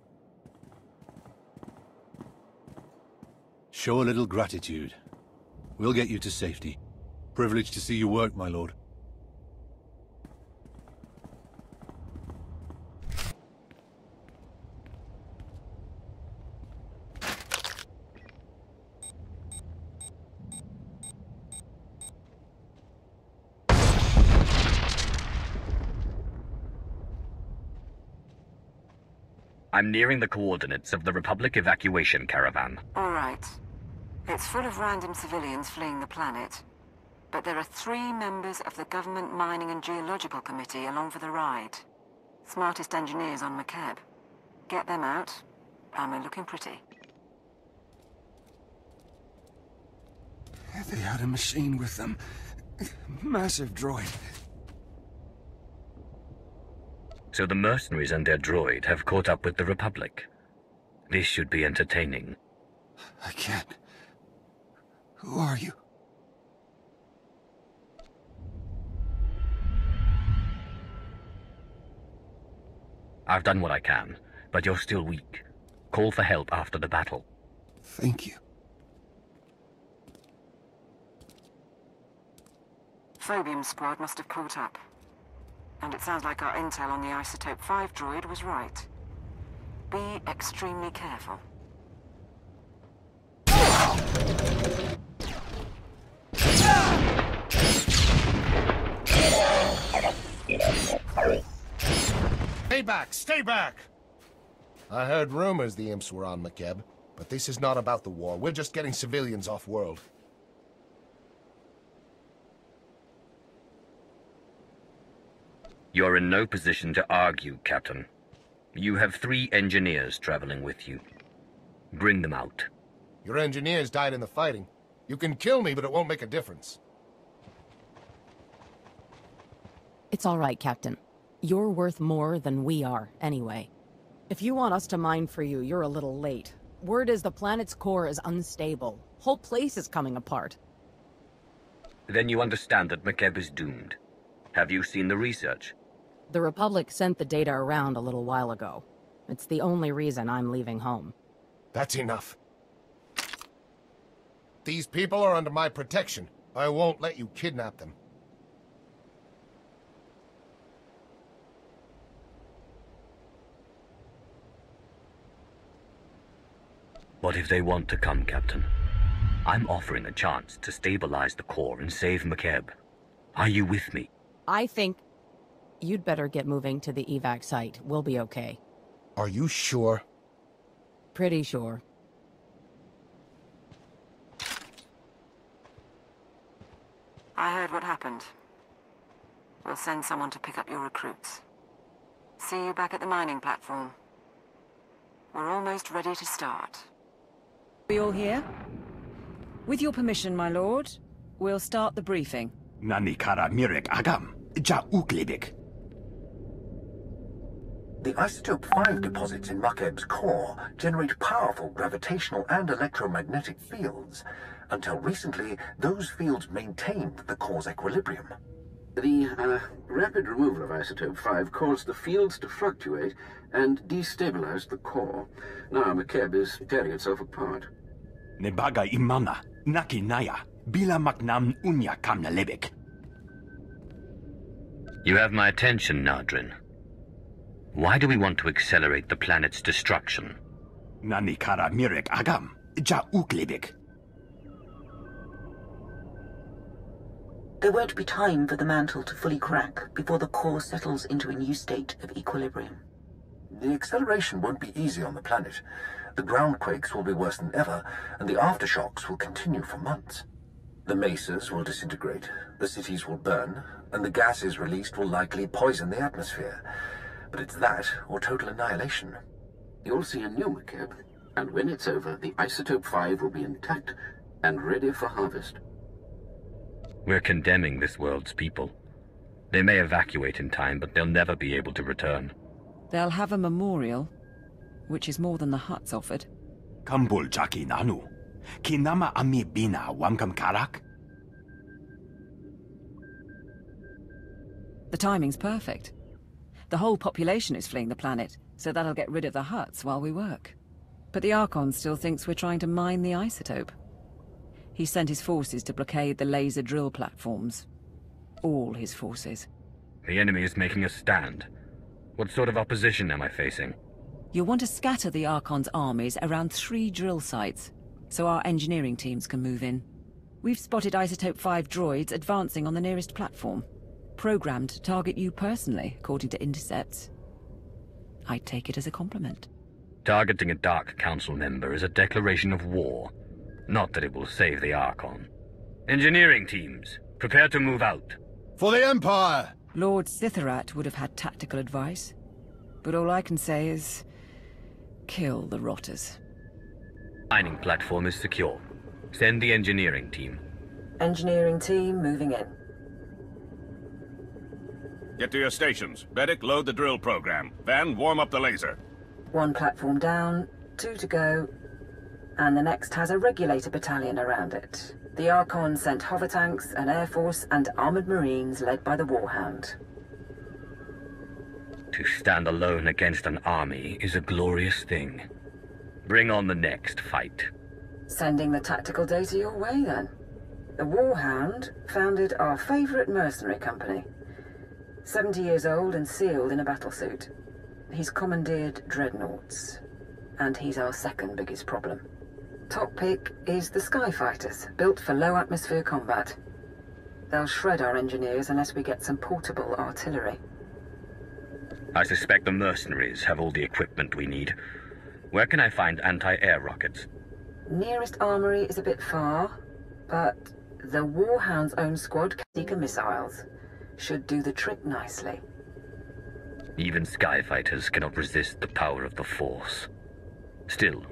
Show a little gratitude. We'll get you to safety. Privileged to see you work, my lord. I'm nearing the coordinates of the Republic evacuation caravan. All right. It's full of random civilians fleeing the planet. But there are 3 members of the Government Mining and Geological Committee along for the ride. Smartest engineers on Makeb. Get them out, and we're looking pretty. They had a machine with them. Massive droid. So the mercenaries and their droid have caught up with the Republic. This should be entertaining. I can't. Who are you? I've done what I can, but you're still weak. Call for help after the battle. Thank you. Phobium squad must have caught up. And it sounds like our intel on the Isotope 5 droid was right. Be extremely careful. Stay back! Stay back! I heard rumors the imps were on Makeb, but this is not about the war. We're just getting civilians off-world. You're in no position to argue, Captain. You have 3 engineers traveling with you. Bring them out. Your engineers died in the fighting. You can kill me, but it won't make a difference. It's all right, Captain. You're worth more than we are, anyway. If you want us to mine for you, you're a little late. Word is the planet's core is unstable. Whole place is coming apart. Then you understand that Makeb is doomed. Have you seen the research? The Republic sent the data around a little while ago. It's the only reason I'm leaving home. That's enough. These people are under my protection. I won't let you kidnap them. What if they want to come, Captain? I'm offering a chance to stabilize the core and save Makeb. Are you with me? I think you'd better get moving to the evac site. We'll be okay. Are you sure? Pretty sure. I heard what happened. We'll send someone to pick up your recruits. See you back at the mining platform. We're almost ready to start. We all here? With your permission, my lord, we'll start the briefing. Nani kara mirek agam, ja uklibik. The Isotope 5 deposits in Makeb's core generate powerful gravitational and electromagnetic fields. Until recently, those fields maintained the core's equilibrium. The rapid removal of Isotope 5 caused the fields to fluctuate and destabilized the core. Now Makeb is tearing itself apart. Nebaga imana, naki naya, bila maknam unya kamnalebik. You have my attention, Nadrin. Why do we want to accelerate the planet's destruction? Nani kara mirek agam, ja uklibik. There won't be time for the mantle to fully crack before the core settles into a new state of equilibrium. The acceleration won't be easy on the planet. The ground quakes will be worse than ever, and the aftershocks will continue for months. The mesas will disintegrate, the cities will burn, and the gases released will likely poison the atmosphere. But it's that, or total annihilation. You'll see a new Makeb, and when it's over, the Isotope 5 will be intact and ready for harvest. We're condemning this world's people. They may evacuate in time, but they'll never be able to return. They'll have a memorial, which is more than the Hutts offered. Kambul jaki nanu, kinama ami bina wamkam karak. The timing's perfect. The whole population is fleeing the planet, so that'll get rid of the Hutts while we work. But the Archon still thinks we're trying to mine the isotope. He sent his forces to blockade the laser drill platforms. All his forces. The enemy is making a stand. What sort of opposition am I facing? You'll want to scatter the Archon's armies around 3 drill sites, so our engineering teams can move in. We've spotted Isotope 5 droids advancing on the nearest platform, programmed to target you personally, according to intercepts. I'd take it as a compliment. Targeting a Dark Council member is a declaration of war. Not that it will save the Archon. Engineering teams, prepare to move out. For the Empire! Lord Sitharat would have had tactical advice, but all I can say is kill the rotters. Mining platform is secure. Send the engineering team. Engineering team moving in. Get to your stations. Medic, load the drill program. Van, warm up the laser. 1 platform down, 2 to go, and the next has a regulator battalion around it. The Archon sent hover tanks, an air force, and armored marines led by the Warhound. To stand alone against an army is a glorious thing. Bring on the next fight. Sending the tactical data your way, then. The Warhound founded our favorite mercenary company. 70 years old and sealed in a battlesuit. He's commandeered dreadnoughts, and he's our second biggest problem. Top pick is the Skyfighters, built for low-atmosphere combat. They'll shred our engineers unless we get some portable artillery. I suspect the mercenaries have all the equipment we need. Where can I find anti-air rockets? Nearest armory is a bit far, but the Warhound's own squad Seeker missiles should do the trick nicely. Even Skyfighters cannot resist the power of the Force. Still,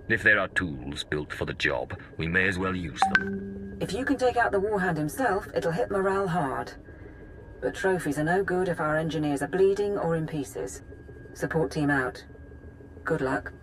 if there are tools built for the job, we may as well use them. If you can take out the Warhound himself, it'll hit morale hard. But trophies are no good if our engineers are bleeding or in pieces. Support team out. Good luck.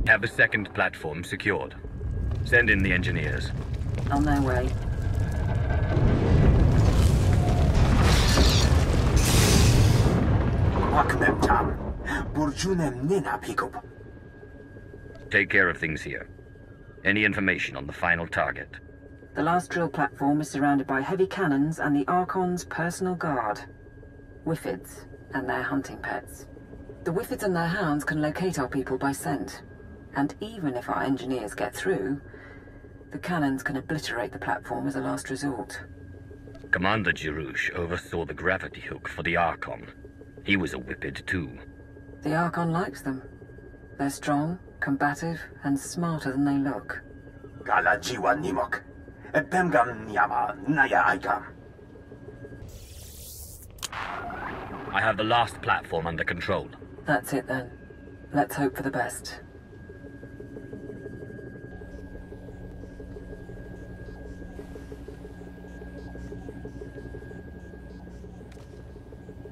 Have a second platform secured. Send in the engineers. On their way. Take care of things here. Any information on the final target? The last drill platform is surrounded by heavy cannons and the Archon's personal guard. Wiffids and their hunting pets. The Wiffids and their hounds can locate our people by scent. And even if our engineers get through, the cannons can obliterate the platform as a last resort. Commander Jirush oversaw the gravity hook for the Archon. He was a Whippet too. The Archon likes them. They're strong, combative, and smarter than they look. I have the last platform under control. That's it then. Let's hope for the best.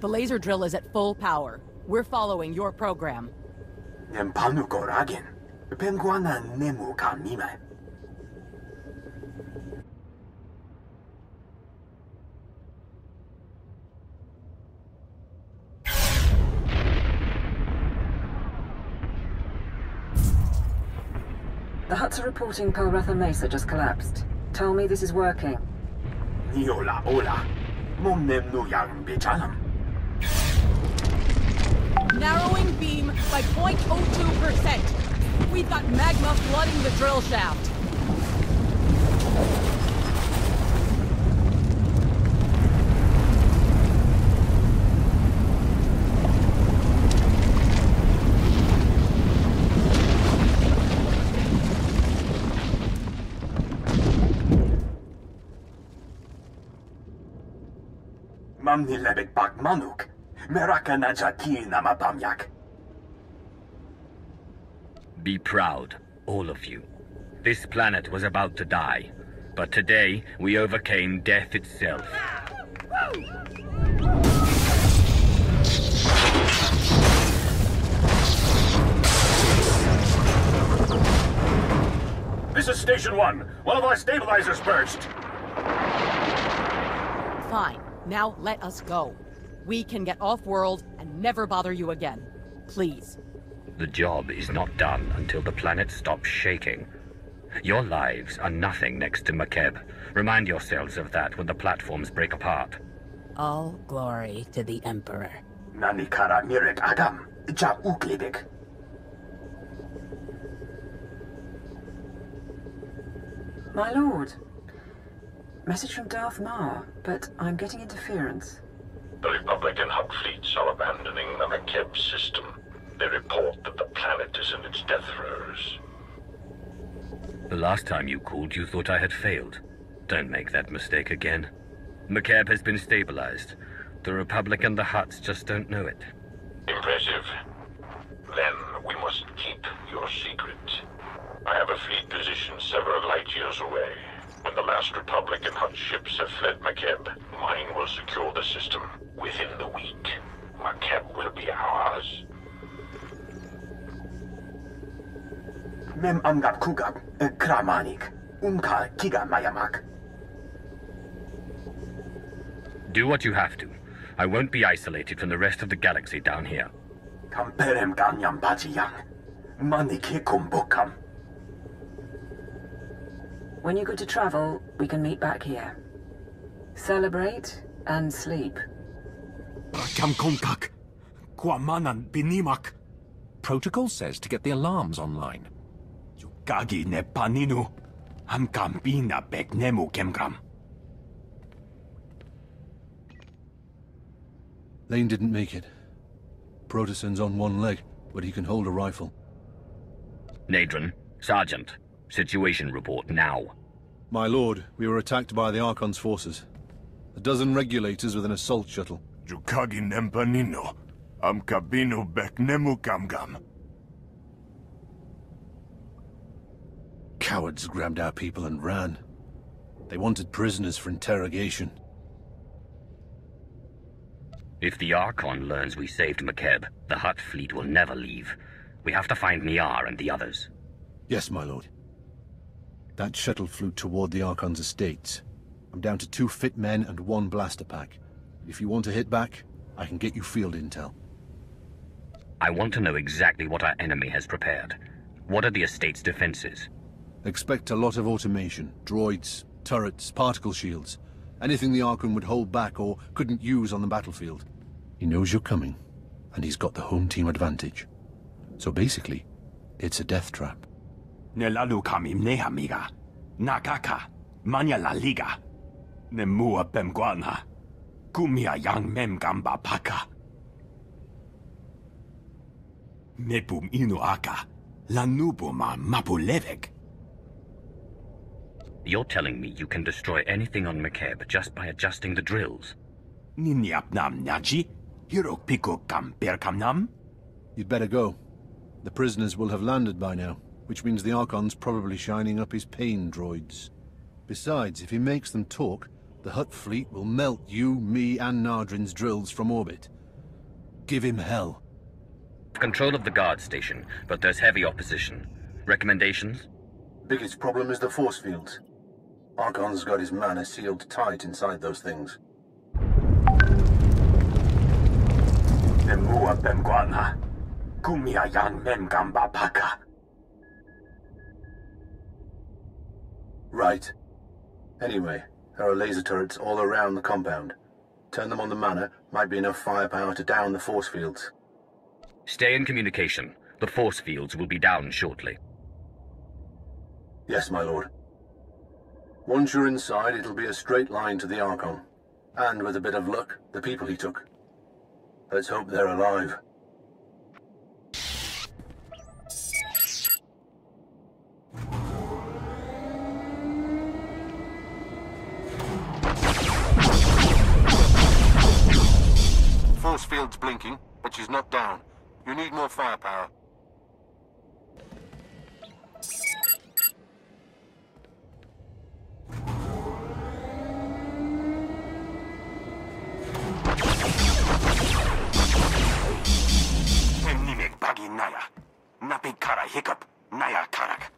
The laser drill is at full power. We're following your program. The Hutts are reporting Pelretha Mesa just collapsed. Tell me this is working. Narrowing beam by 0.02%. We've got magma flooding the drill shaft. Be proud, all of you. This planet was about to die, but today we overcame death itself. This is Station 1. One of our stabilizers burst. Fine. Now let us go. We can get off-world and never bother you again. Please. The job is not done until the planet stops shaking. Your lives are nothing next to Makeb. Remind yourselves of that when the platforms break apart. All glory to the Emperor. My lord. Message from Darth Mar, but I'm getting interference. The Republic and Hutt fleets are abandoning the Makeb system. They report that the planet is in its death throes. The last time you called, you thought I had failed. Don't make that mistake again. Makeb has been stabilized. The Republic and the Hutts just don't know it. Impressive. Then we must keep your secret. I have a fleet positioned several light years away. When the last Republic and Hutt ships have fled Makeb, mine will secure the system. Within the week, Makeb will be ours. Mem amgap kugab, kramanik, kiga mayamak. Do what you have to. I won't be isolated from the rest of the galaxy down here. Kamperem ganyam bajiyang. Mani kikumbukam. When you're good to travel, we can meet back here. Celebrate and sleep. Rakam konkak. Kwamanan binimak. Protocol says to get the alarms online. Yukagi ne paninu. Amkambina beknemu kemgram. Lane didn't make it. Protosen's on one leg, but he can hold a rifle. Nadron, Sergeant, situation report now. My lord, we were attacked by the Archon's forces. A dozen regulators with an assault shuttle. Yukagi nempanino. Amkabino beknemu kamgam. Cowards grabbed our people and ran. They wanted prisoners for interrogation. If the Archon learns we saved Makeb, the Hutt fleet will never leave. We have to find Niar and the others. Yes, my lord. That shuttle flew toward the Archon's estates. I'm down to 2 fit men and 1 blaster pack. If you want to hit back, I can get you field intel. I want to know exactly what our enemy has prepared. What are the estate's defenses? Expect a lot of automation. Droids, turrets, particle shields. Anything the Archon would hold back or couldn't use on the battlefield. He knows you're coming, and he's got the home team advantage. So basically, it's a death trap. Nelalu kamim nehamiga. Nakaka. Manya la liga. Nemua bemguana. Kumia yang mem gamba paka. Mepum inu aka. Lanubuma mapulevek. You're telling me you can destroy anything on Makeb just by adjusting the drills? Ninyapnam naji? Hirok piko kamper kamnam? You'd better go. The prisoners will have landed by now, which means the Archon's probably shining up his pain droids. Besides, if he makes them talk, the Hutt fleet will melt you, me, and Nardrin's drills from orbit. Give him hell. Control of the guard station, but there's heavy opposition. Recommendations? Biggest problem is the force fields. Archon's got his mana sealed tight inside those things. Nemua bemguana. Kumia yang mem gamba paka. Right. Anyway, there are laser turrets all around the compound. Turn them on the mana, might be enough firepower to down the force fields. Stay in communication. The force fields will be down shortly. Yes, my lord. Once you're inside, it'll be a straight line to the Archon. And with a bit of luck, the people he took. Let's hope they're alive. Force field's blinking, but she's not down. You need more firepower. Nimek bagi naya. Napi kara hiccup. Naya karak.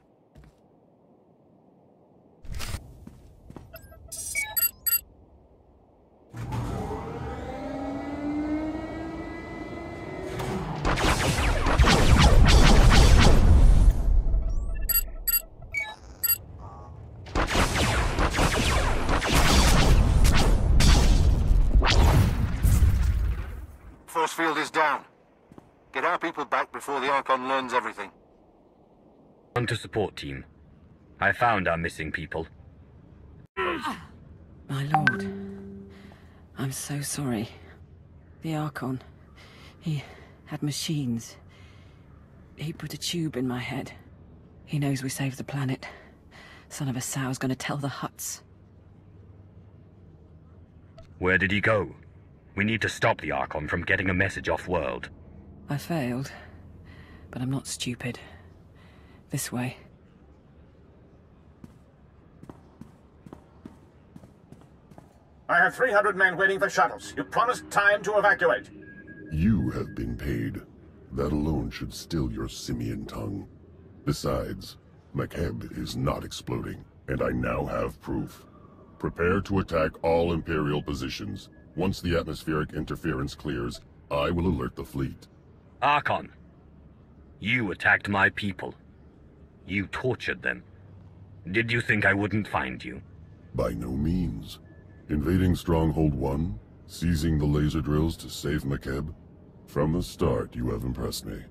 Force field is down. Get our people back before the Archon learns everything. On to support team. I found our missing people. My lord, I'm so sorry. The Archon, he had machines. He put a tube in my head. He knows we saved the planet. Son of a sow's gonna tell the Hutts. Where did he go? We need to stop the Archon from getting a message off-world. I failed, but I'm not stupid. This way. I have 300 men waiting for shuttles. You promised time to evacuate. You have been paid. That alone should still your simian tongue. Besides, Makeb is not exploding, and I now have proof. Prepare to attack all Imperial positions. Once the atmospheric interference clears, I will alert the fleet. Archon, you attacked my people. You tortured them. Did you think I wouldn't find you? By no means. Invading Stronghold 1, seizing the laser drills to save Makeb. From the start, you have impressed me.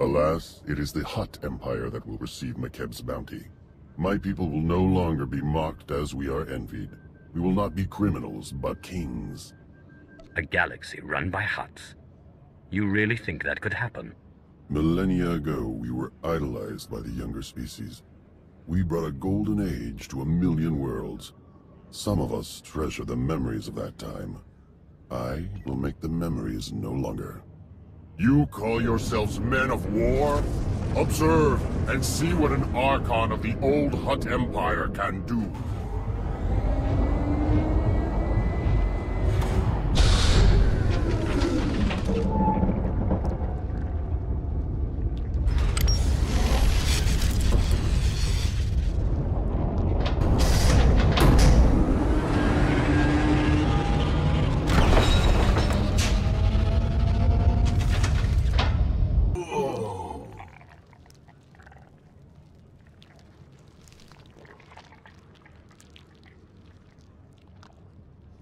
Alas, it is the Hutt Empire that will receive Makeb's bounty. My people will no longer be mocked as we are envied. We will not be criminals, but kings. A galaxy run by Hutts? You really think that could happen? Millennia ago, we were idolized by the younger species. We brought a golden age to 1,000,000 worlds. Some of us treasure the memories of that time. I will make the memories no longer. You call yourselves men of war? Observe and see what an Archon of the old Hutt Empire can do.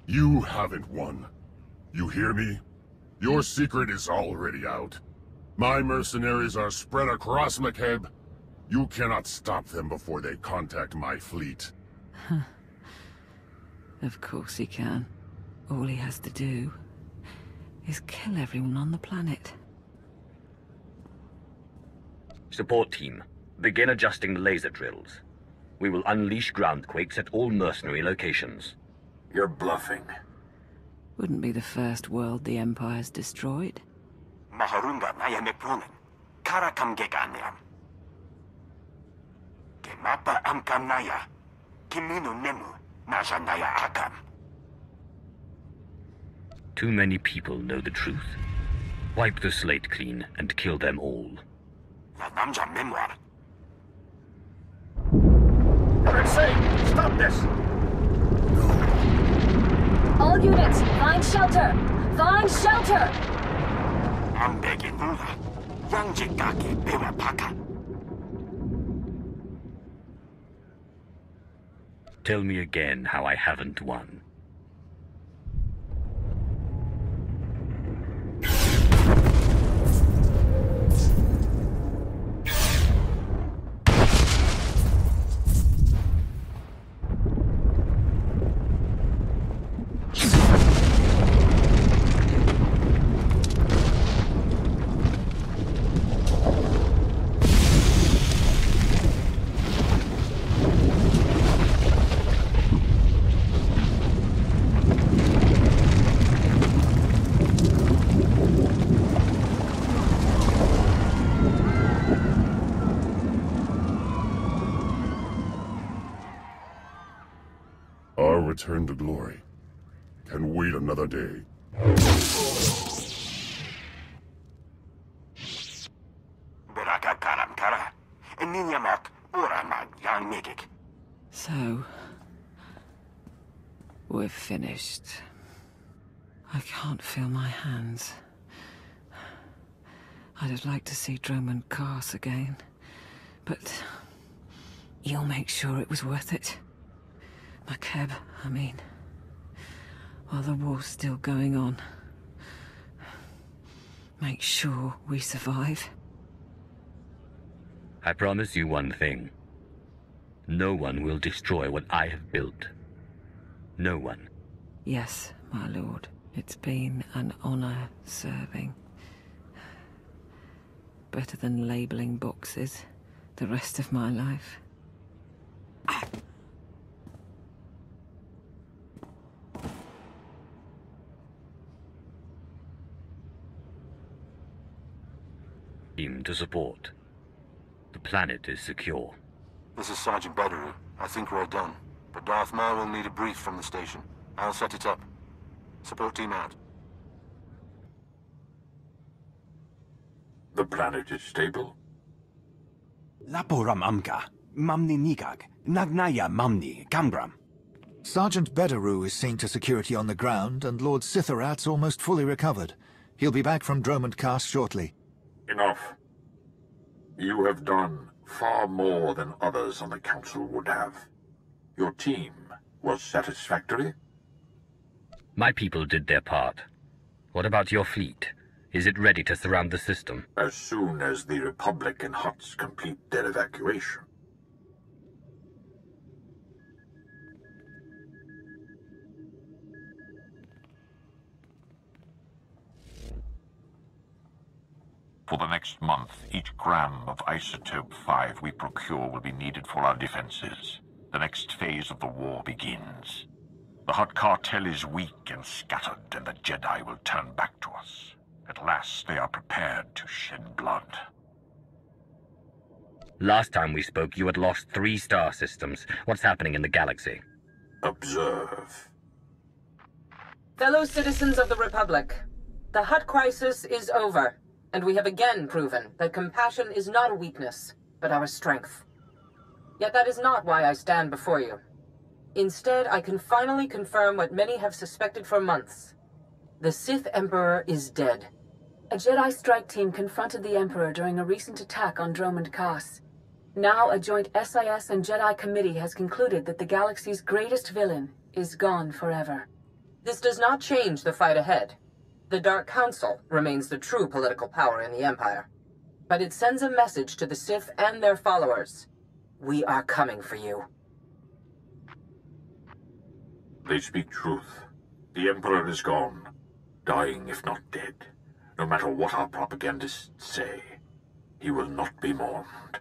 You haven't won. You hear me? Your secret is already out. My mercenaries are spread across Makeb. You cannot stop them before they contact my fleet. Of course he can. All he has to do is kill everyone on the planet. Support team, begin adjusting the laser drills. We will unleash groundquakes at all mercenary locations. You're bluffing. Wouldn't be the first world the Empire's destroyed. Maharunga naya mekronen. Karakam geganiam. Gemapa amkam naya. Kimino nemu. Naja naya akam. Too many people know the truth. Wipe the slate clean and kill them all. La namja memoir. Say, stop this! All units, find shelter! Find shelter! I'm begging Ula. Yanjikaki Bewa Paka. Tell me again how I haven't won. Our return to glory can wait another day. So, we're finished. I can't feel my hands. I'd have liked to see Droman Kars again, but you'll make sure it was worth it. Makeb, I mean, while the war's still going on, make sure we survive. I promise you one thing. No one will destroy what I have built. No one. Yes, my lord. It's been an honor serving. Better than labeling boxes the rest of my life. Team to support. The planet is secure. This is Sergeant Bederu. I think we're done. But Darth Maul will need a brief from the station. I'll set it up. Support team out. The planet is stable. Laporam amka. Mamni nigag. Nagnaya mamni. Gambram. Sergeant Bederu is seeing to security on the ground, and Lord Sithorat's almost fully recovered. He'll be back from Dromund Cast shortly. Enough. You have done far more than others on the Council would have. Your team was satisfactory? My people did their part. What about your fleet? Is it ready to surround the system? As soon as the Republic and Hutts complete their evacuation. For the next month, each gram of Isotope 5 we procure will be needed for our defenses. The next phase of the war begins. The Hutt Cartel is weak and scattered, and the Jedi will turn back to us. At last, they are prepared to shed blood. Last time we spoke, you had lost 3 star systems. What's happening in the galaxy? Observe. Fellow citizens of the Republic, the Hutt crisis is over, and we have again proven that compassion is not a weakness, but our strength. Yet that is not why I stand before you. Instead, I can finally confirm what many have suspected for months. The Sith Emperor is dead. A Jedi strike team confronted the Emperor during a recent attack on Dromund Cast. Now a joint SIS and Jedi committee has concluded that the galaxy's greatest villain is gone forever. This does not change the fight ahead. The Dark Council remains the true political power in the Empire. But it sends a message to the Sith and their followers. We are coming for you. They speak truth. The Emperor is gone. Dying if not dead. No matter what our propagandists say, he will not be mourned.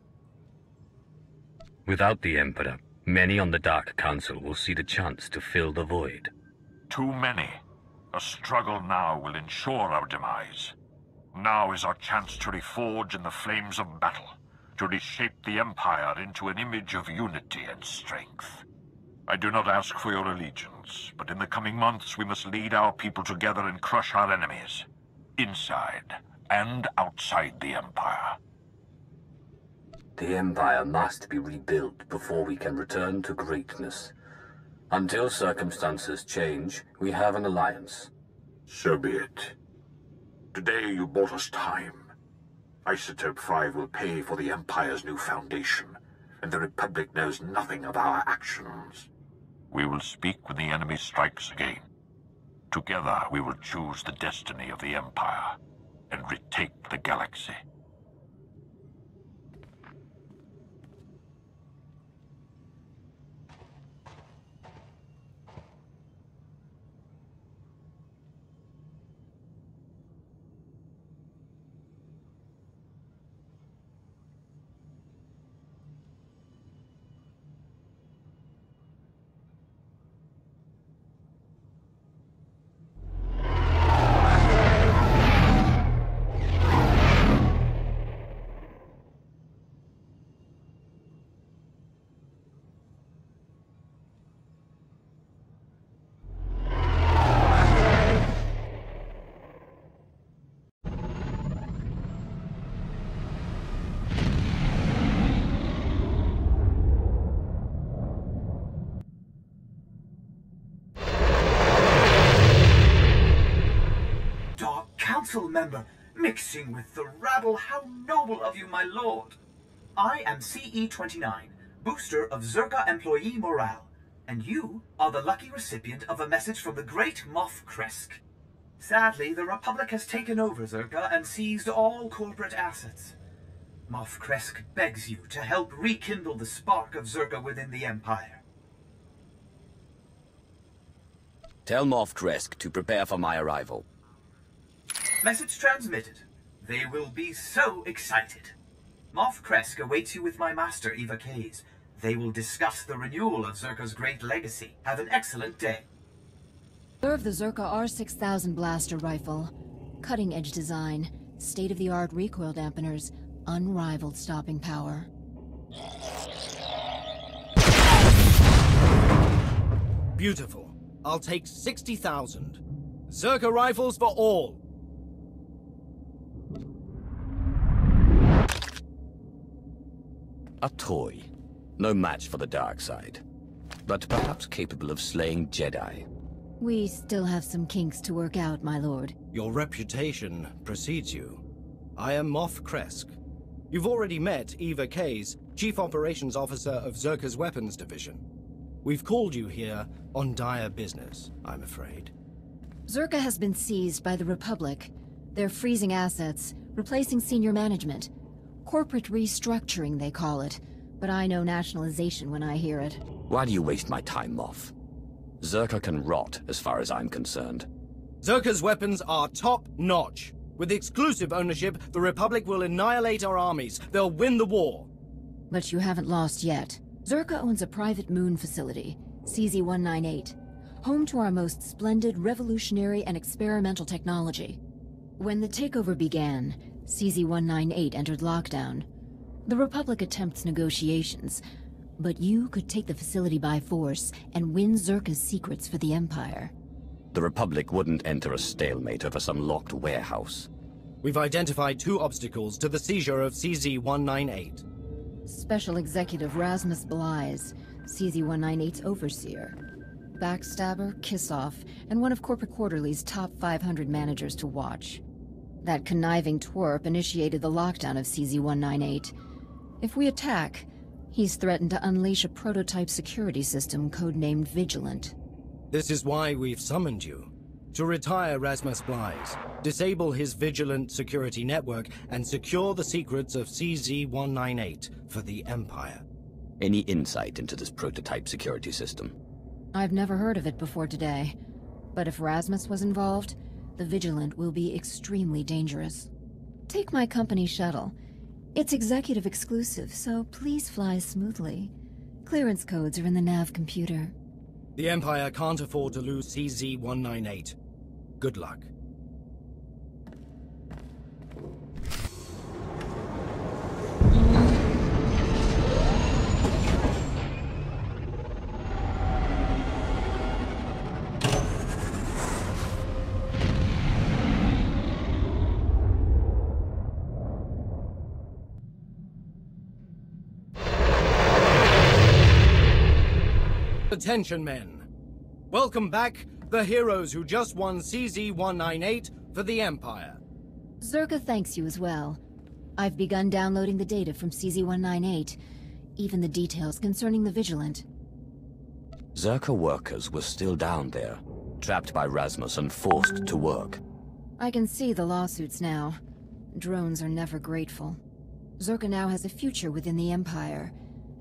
Without the Emperor, many on the Dark Council will see the chance to fill the void. Too many. A struggle now will ensure our demise. Now is our chance to reforge in the flames of battle, to reshape the Empire into an image of unity and strength. I do not ask for your allegiance, but in the coming months we must lead our people together and crush our enemies, inside and outside the Empire. The Empire must be rebuilt before we can return to greatness. Until circumstances change, we have an alliance. So be it. Today you bought us time. Isotope 5 will pay for the Empire's new foundation, and the Republic knows nothing of our actions. We will speak when the enemy strikes again. Together we will choose the destiny of the Empire and retake the galaxy. Member, mixing with the rabble. How noble of you, my lord. I am CE-29, booster of Zerka employee morale, and you are the lucky recipient of a message from the great Moff Kresk. Sadly, the Republic has taken over Zerka and seized all corporate assets. Moff Kresk begs you to help rekindle the spark of Zerka within the Empire. Tell Moff Kresk to prepare for my arrival. Message transmitted. They will be so excited. Moff Kresk awaits you with my master, Eva Kays. They will discuss the renewal of Zerka's great legacy. Have an excellent day. Observe the Zerka R6000 blaster rifle. Cutting-edge design, state-of-the-art recoil dampeners, unrivaled stopping power. Beautiful. I'll take 60,000. Zerka rifles for all. A toy. No match for the dark side. but perhaps capable of slaying Jedi. We still have some kinks to work out, my lord. Your reputation precedes you. I am Moff Kresk. You've already met Eva Case, Chief Operations Officer of Zerka's Weapons Division. We've called you here on dire business, I'm afraid. Zerka has been seized by the Republic. They're freezing assets, replacing senior management. Corporate restructuring, they call it. But I know nationalization when I hear it. Why do you waste my time, Moff? Zerka can rot, as far as I'm concerned. Zerka's weapons are top-notch. With exclusive ownership, the Republic will annihilate our armies. They'll win the war. But you haven't lost yet. Zerka owns a private moon facility, CZ-198, home to our most splendid revolutionary and experimental technology. When the takeover began, CZ-198 entered lockdown. The Republic attempts negotiations, but you could take the facility by force and win Zerka's secrets for the Empire. The Republic wouldn't enter a stalemate over some locked warehouse. We've identified 2 obstacles to the seizure of CZ-198. Special Executive Rasmus Blyes, CZ-198's overseer. Backstabber, Kissoff, and one of Corporate Quarterly's top 500 managers to watch. That conniving twerp initiated the lockdown of CZ-198. If we attack, he's threatened to unleash a prototype security system codenamed Vigilant. This is why we've summoned you. To retire Rasmus Blyes, disable his Vigilant security network, and secure the secrets of CZ-198 for the Empire. Any insight into this prototype security system? I've never heard of it before today. But if Rasmus was involved, the Vigilant will be extremely dangerous. Take my company shuttle. It's executive exclusive, so please fly smoothly. Clearance codes are in the nav computer. The Empire can't afford to lose CZ-198. Good luck. Attention, men. Welcome back, the heroes who just won CZ-198 for the Empire. Zerka thanks you as well. I've begun downloading the data from CZ-198, even the details concerning the Vigilant. Zerka workers were still down there, trapped by Rasmus and forced to work. I can see the lawsuits now. Drones are never grateful. Zerka now has a future within the Empire,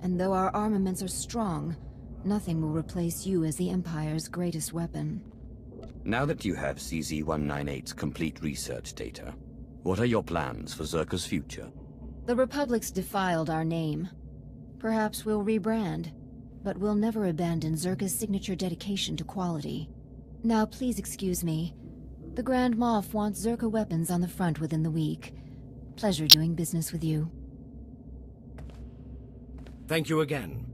and though our armaments are strong, nothing will replace you as the Empire's greatest weapon. Now that you have CZ-198's complete research data, what are your plans for Zerka's future? The Republic's defiled our name. Perhaps we'll rebrand, but we'll never abandon Zerka's signature dedication to quality. Now please excuse me. The Grand Moff wants Zerka weapons on the front within the week. Pleasure doing business with you. Thank you again.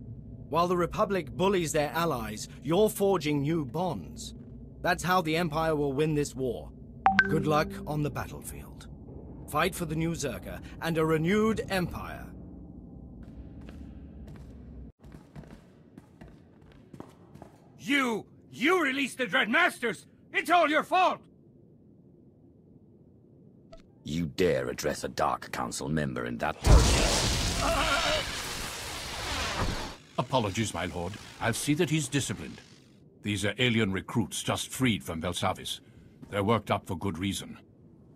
While the Republic bullies their allies, you're forging new bonds. That's how the Empire will win this war. Good luck on the battlefield. Fight for the new Zerka and a renewed Empire. You released the Dread Masters! It's all your fault! You dare address a Dark Council member in that tone? Apologies, my lord. I'll see that he's disciplined. These are alien recruits just freed from Belsavis. They're worked up for good reason.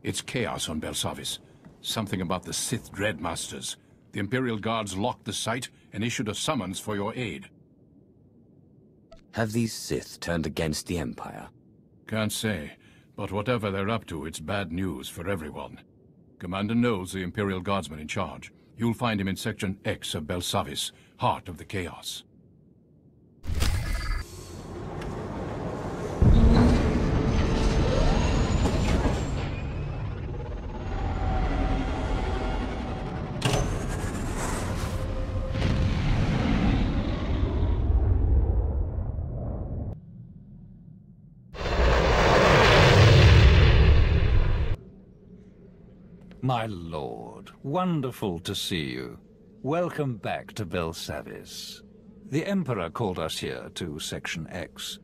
It's chaos on Belsavis. Something about the Sith Dread Masters. The Imperial Guards locked the site and issued a summons for your aid. Have these Sith turned against the Empire? Can't say, but whatever they're up to, it's bad news for everyone. Commander knows the Imperial Guardsman in charge. You'll find him in Section X of Belsavis, heart of the chaos. My lord, wonderful to see you. Welcome back to Belsavis. The Emperor called us here to Section X.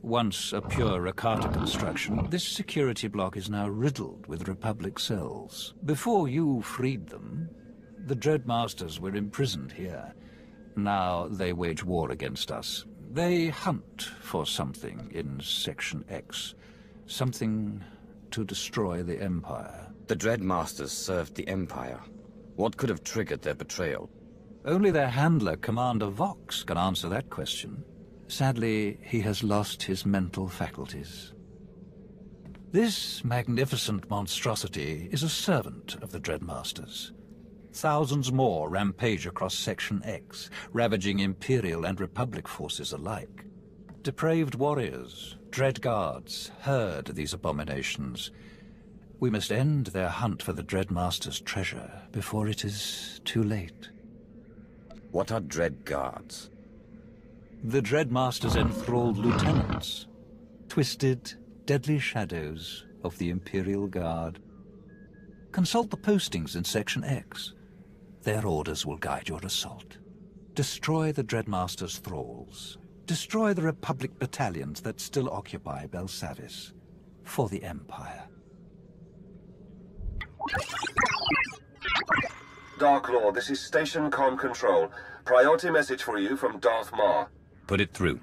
Once a pure Rakata construction, this security block is now riddled with Republic cells. Before you freed them, the Dreadmasters were imprisoned here. Now they wage war against us. They hunt for something in Section X. Something to destroy the Empire. The Dreadmasters served the Empire. What could have triggered their betrayal? Only their handler, Commander Vox, can answer that question. Sadly, he has lost his mental faculties. This magnificent monstrosity is a servant of the Dreadmasters. Thousands more rampage across Section X, ravaging Imperial and Republic forces alike. Depraved warriors, dread guards, herd these abominations. We must end their hunt for the Dreadmasters' treasure before it is too late. What are dread guards? The Dreadmasters' enthralled lieutenants. Twisted, deadly shadows of the Imperial Guard. Consult the postings in Section X. Their orders will guide your assault. Destroy the Dreadmasters' thralls. Destroy the Republic battalions that still occupy Belsavis. For the Empire. Dark Lord, this is Station Comm Control. Priority message for you from Darth Maul. Put it through.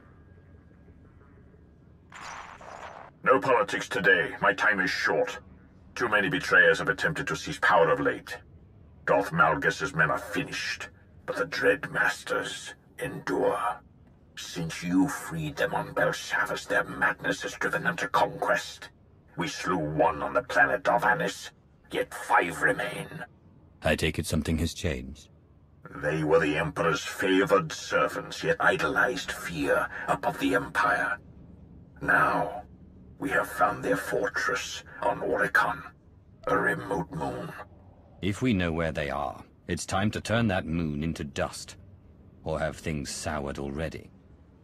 No politics today. My time is short. Too many betrayers have attempted to seize power of late. Darth Malgus's men are finished, but the Dreadmasters endure. Since you freed them on Belsavis, their madness has driven them to conquest. We slew one on the planet Darvanis, yet 5 remain. I take it something has changed. They were the Emperor's favored servants, yet idolized fear above the Empire. Now, we have found their fortress on Oricon, a remote moon. If we know where they are, it's time to turn that moon into dust. Or have things soured already?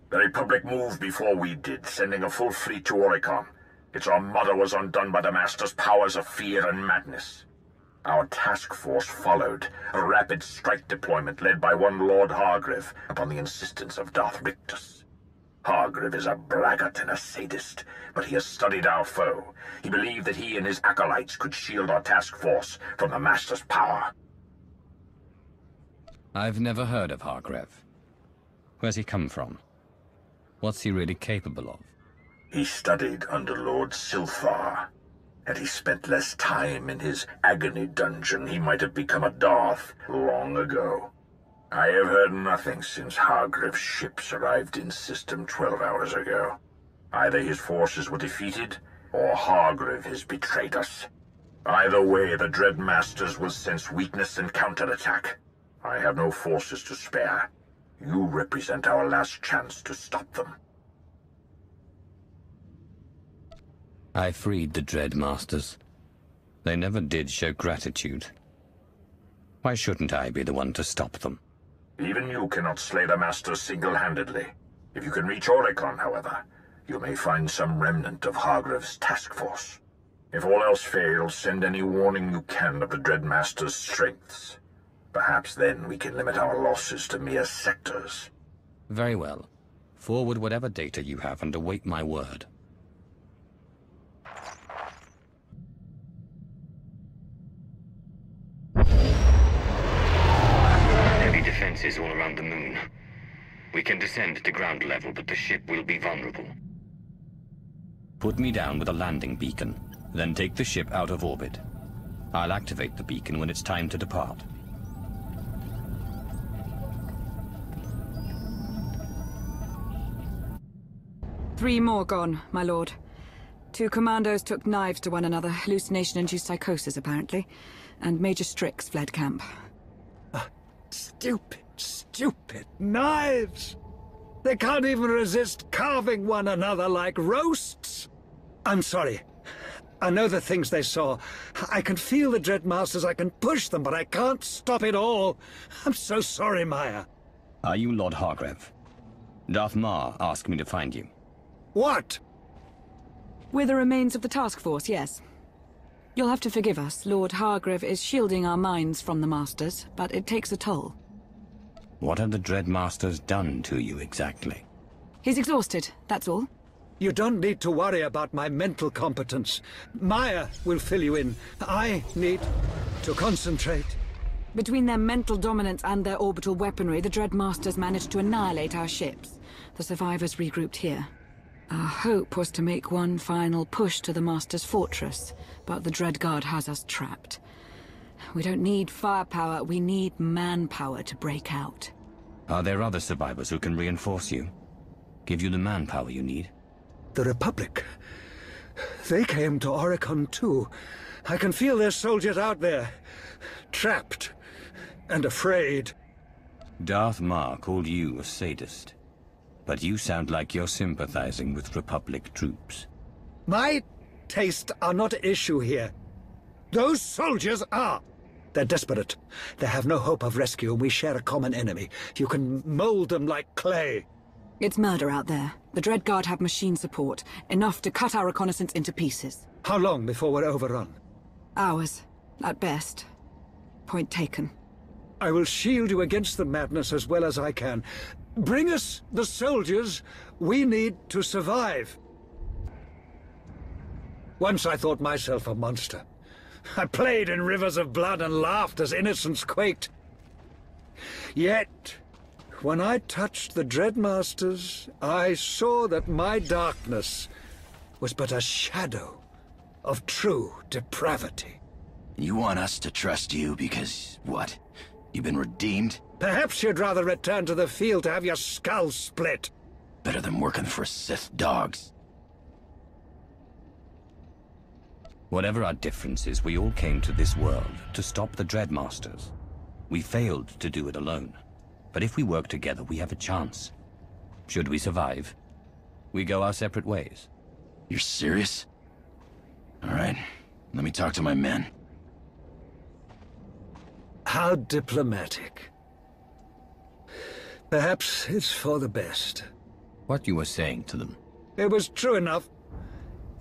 The Republic moved before we did, sending a full fleet to Oricon. Its armada was undone by the Master's powers of fear and madness. Our task force followed, a rapid strike deployment led by one Lord Hargreave upon the insistence of Darth Rictus. Hargreave is a braggart and a sadist, but he has studied our foe. He believed that he and his acolytes could shield our task force from the Master's power. I've never heard of Hargreave. Where's he come from? What's he really capable of? He studied under Lord SWTOR. Had he spent less time in his agony dungeon, he might have become a Darth long ago. I have heard nothing since Hargreave's ships arrived in System 12 hours ago. Either his forces were defeated, or Hargreave has betrayed us. Either way, the Dreadmasters will sense weakness and counterattack. I have no forces to spare. You represent our last chance to stop them. I freed the Dreadmasters. They never did show gratitude. Why shouldn't I be the one to stop them? Even you cannot slay the Masters single-handedly. If you can reach Oricon, however, you may find some remnant of Hargreave's task force. If all else fails, send any warning you can of the Dreadmasters' strengths. Perhaps then we can limit our losses to mere sectors. Very well. Forward whatever data you have and await my word. Heavy defenses all around the moon. We can descend to ground level, but the ship will be vulnerable. Put me down with a landing beacon, then take the ship out of orbit. I'll activate the beacon when it's time to depart. Three more gone, my lord. 2 commandos took knives to one another, hallucination-induced psychosis, apparently, and Major Strix fled camp. Stupid, stupid knives! They can't even resist carving one another like roasts! I'm sorry. I know the things they saw. I can feel the Dreadmasters, I can push them, but I can't stop it all. I'm so sorry, Maya. Are you Lord Hargreave? Darth Maul asked me to find you. What? We're the remains of the task force, yes. You'll have to forgive us. Lord Hargreave is shielding our minds from the Masters, but it takes a toll. What have the Dreadmasters done to you exactly? He's exhausted, that's all. You don't need to worry about my mental competence. Maya will fill you in. I need to concentrate. Between their mental dominance and their orbital weaponry, the Dreadmasters managed to annihilate our ships. The survivors regrouped here. Our hope was to make one final push to the Master's fortress, but the Dreadguard has us trapped. We don't need firepower, we need manpower to break out. Are there other survivors who can reinforce you? Give you the manpower you need? The Republic. They came to Oricon too. I can feel their soldiers out there, trapped and afraid. Darth Mar called you a sadist, but you sound like you're sympathizing with Republic troops. My tastes are not at issue here. Those soldiers are. They're desperate. They have no hope of rescue, and we share a common enemy. You can mold them like clay. It's murder out there. The Dreadguard have machine support, enough to cut our reconnaissance into pieces. How long before we're overrun? Hours, at best. Point taken. I will shield you against the madness as well as I can. Bring us the soldiers we need to survive. Once I thought myself a monster. I played in rivers of blood and laughed as innocence quaked. Yet, when I touched the Dreadmasters, I saw that my darkness was but a shadow of true depravity. You want us to trust you because, what? You've been redeemed? Perhaps you'd rather return to the field to have your skull split. Better than working for Sith dogs. Whatever our differences, we all came to this world to stop the Dreadmasters. We failed to do it alone. But if we work together, we have a chance. Should we survive, we go our separate ways. You're serious? All right, let me talk to my men. How diplomatic. Perhaps it's for the best. What you were saying to them? It was true enough.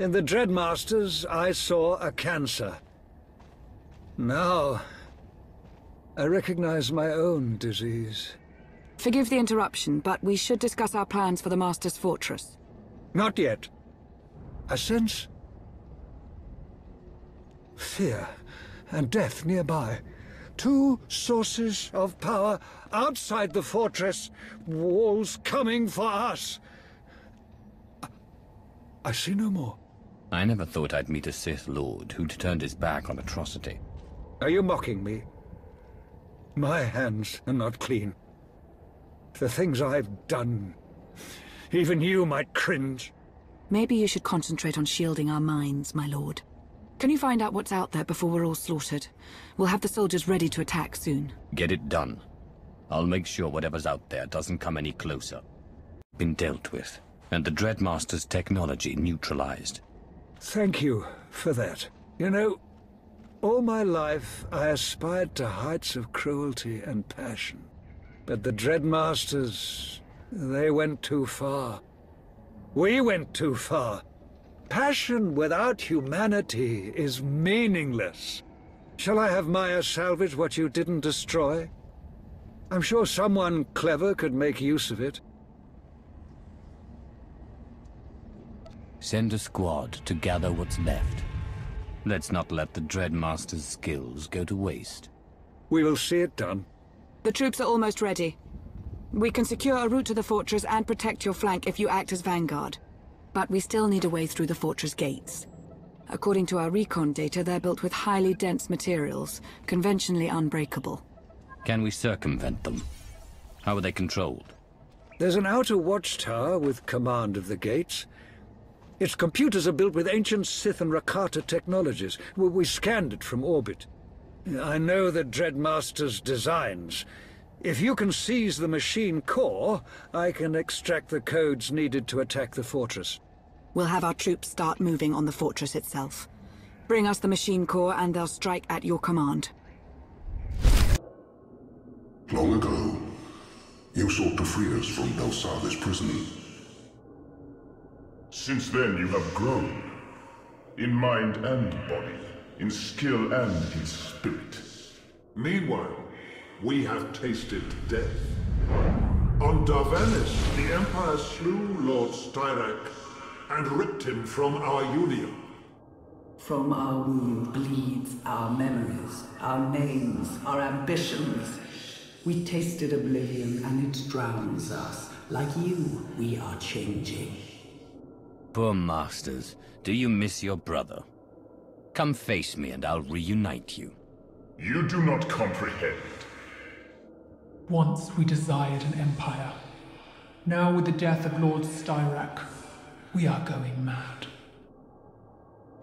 In the Dreadmasters, I saw a cancer. Now, I recognize my own disease. Forgive the interruption, but we should discuss our plans for the Master's fortress. Not yet. I sense fear and death nearby. Two sources of power outside the fortress. Walls coming for us. I see no more. I never thought I'd meet a Sith Lord who'd turned his back on atrocity. Are you mocking me? My hands are not clean. The things I've done, even you might cringe. Maybe you should concentrate on shielding our minds, my lord. Can you find out what's out there before we're all slaughtered? We'll have the soldiers ready to attack soon. Get it done. I'll make sure whatever's out there doesn't come any closer. Been dealt with, and the Dreadmaster's technology neutralized. Thank you for that. You know, all my life I aspired to heights of cruelty and passion. But the Dreadmasters, they went too far. We went too far. Passion without humanity is meaningless. Shall I have Maya salvage what you didn't destroy? I'm sure someone clever could make use of it. Send a squad to gather what's left. Let's not let the Dreadmaster's skills go to waste. We will see it done. The troops are almost ready. We can secure a route to the fortress and protect your flank if you act as vanguard. But we still need a way through the fortress gates. According to our recon data, they're built with highly dense materials, conventionally unbreakable. Can we circumvent them? How are they controlled? There's an outer watchtower with command of the gates. Its computers are built with ancient Sith and Rakata technologies. We scanned it from orbit. I know the Dreadmaster's designs. If you can seize the machine core, I can extract the codes needed to attack the fortress. We'll have our troops start moving on the fortress itself. Bring us the machine core and they'll strike at your command. Long ago, you sought to free us from Belsavis prison. Since then you have grown. In mind and body. In skill and in spirit. Meanwhile, we have tasted death. On Darvanis, the Empire slew Lord Styrak and ripped him from our Union. From our wound bleeds our memories, our names, our ambitions. We tasted oblivion and it drowns us. Like you, we are changing. Poor masters, do you miss your brother? Come face me and I'll reunite you. You do not comprehend. Once we desired an empire. Now with the death of Lord Styrak, we are going mad.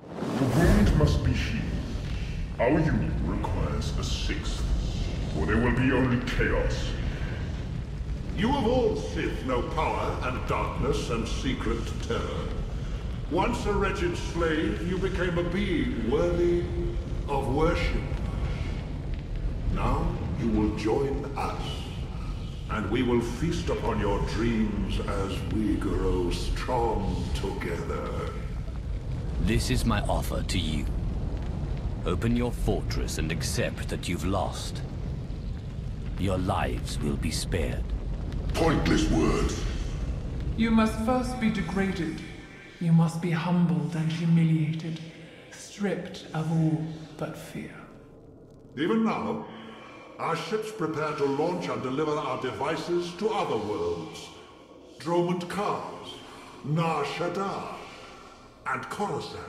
The wound must be healed. Our union requires a sixth, or there will be only chaos. You of all Sith know power and darkness and secret terror. Once a wretched slave, you became a being worthy of worship. Now you will join us, and we will feast upon your dreams as we grow strong together. This is my offer to you. Open your fortress and accept that you've lost. Your lives will be spared. Pointless words. You must first be degraded. You must be humbled and humiliated, stripped of all but fear. Even now, our ships prepare to launch and deliver our devices to other worlds. Dromund Kars, Nar Shaddaa, and Coruscant.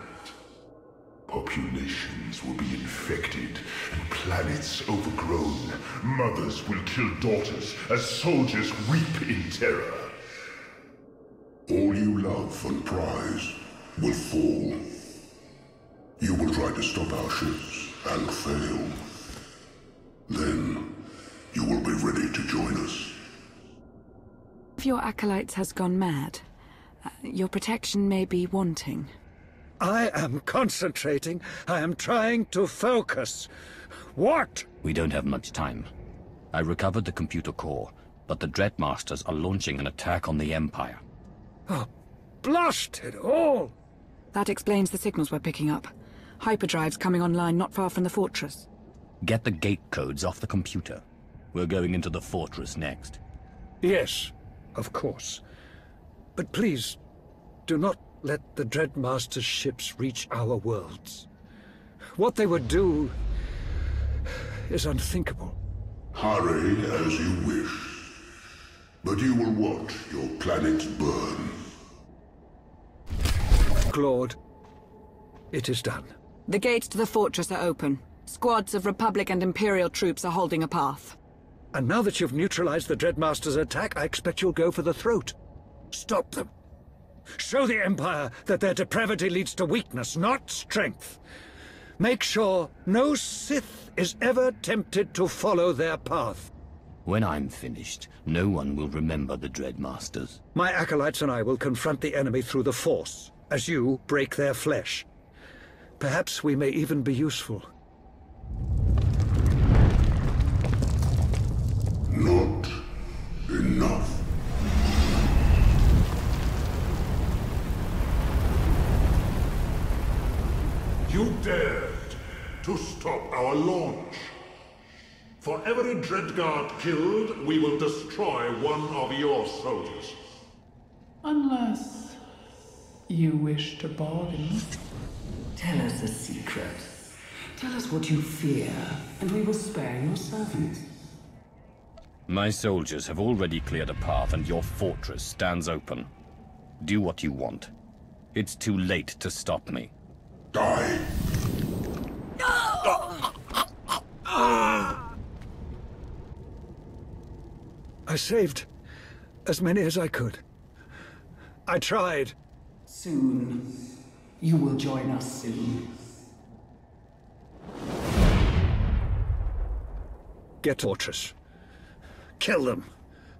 Populations will be infected, and planets overgrown. Mothers will kill daughters as soldiers weep in terror. All you love and prize will fall. You will try to stop our ships and fail. Then, you will be ready to join us. If your acolytes has gone mad, your protection may be wanting. I am concentrating. I am trying to focus. What? We don't have much time. I recovered the computer core, but the Dreadmasters are launching an attack on the Empire. Oh, blast it all! That explains the signals we're picking up. Hyperdrives coming online not far from the fortress. Get the gate codes off the computer. We're going into the fortress next. Yes, of course. But please, do not let the Dreadmaster's ships reach our worlds. What they would do is unthinkable. Hurry as you wish. But you will watch your planet burn. Claude, it is done. The gates to the fortress are open. Squads of Republic and Imperial troops are holding a path. And now that you've neutralized the Dreadmaster's attack, I expect you'll go for the throat. Stop them. Show the Empire that their depravity leads to weakness, not strength. Make sure no Sith is ever tempted to follow their path. When I'm finished, no one will remember the Dreadmasters. My acolytes and I will confront the enemy through the Force, as you break their flesh. Perhaps we may even be useful. Not enough. You dared to stop our launch. For every Dreadguard killed, we will destroy one of your soldiers. Unless you wish to bargain. Tell us a secret. Tell us what you fear, and we will spare your servants. My soldiers have already cleared a path and your fortress stands open. Do what you want. It's too late to stop me. Die! I saved as many as I could. I tried. Soon. You will join us soon. Get fortress. Kill them.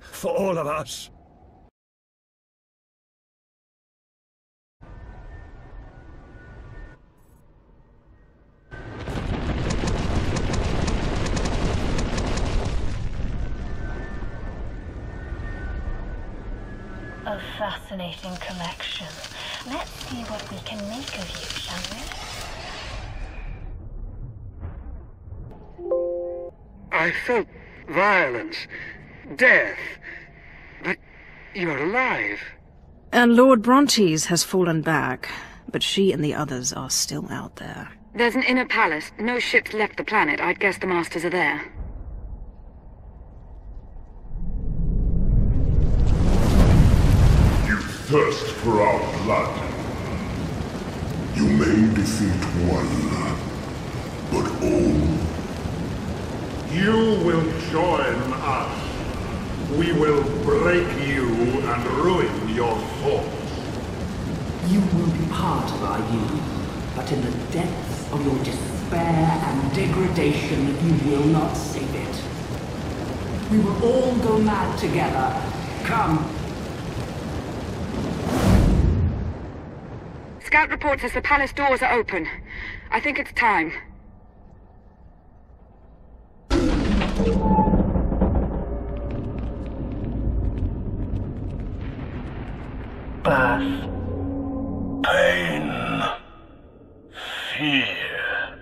For all of us. A fascinating collection. Let's see what we can make of you, shall we? I felt violence, death. You're alive. And Lord Brontes has fallen back, but she and the others are still out there. There's an inner palace. No ships left the planet. I'd guess the Masters are there. You thirst for our blood. You may defeat one, but all. You will join us. We will break you and ruin your thoughts. You will be part of our you, but in the depths of your despair and degradation, you will not save it. We will all go mad together. Come. Scout report says the palace doors are open. I think it's time. Birth, pain, fear,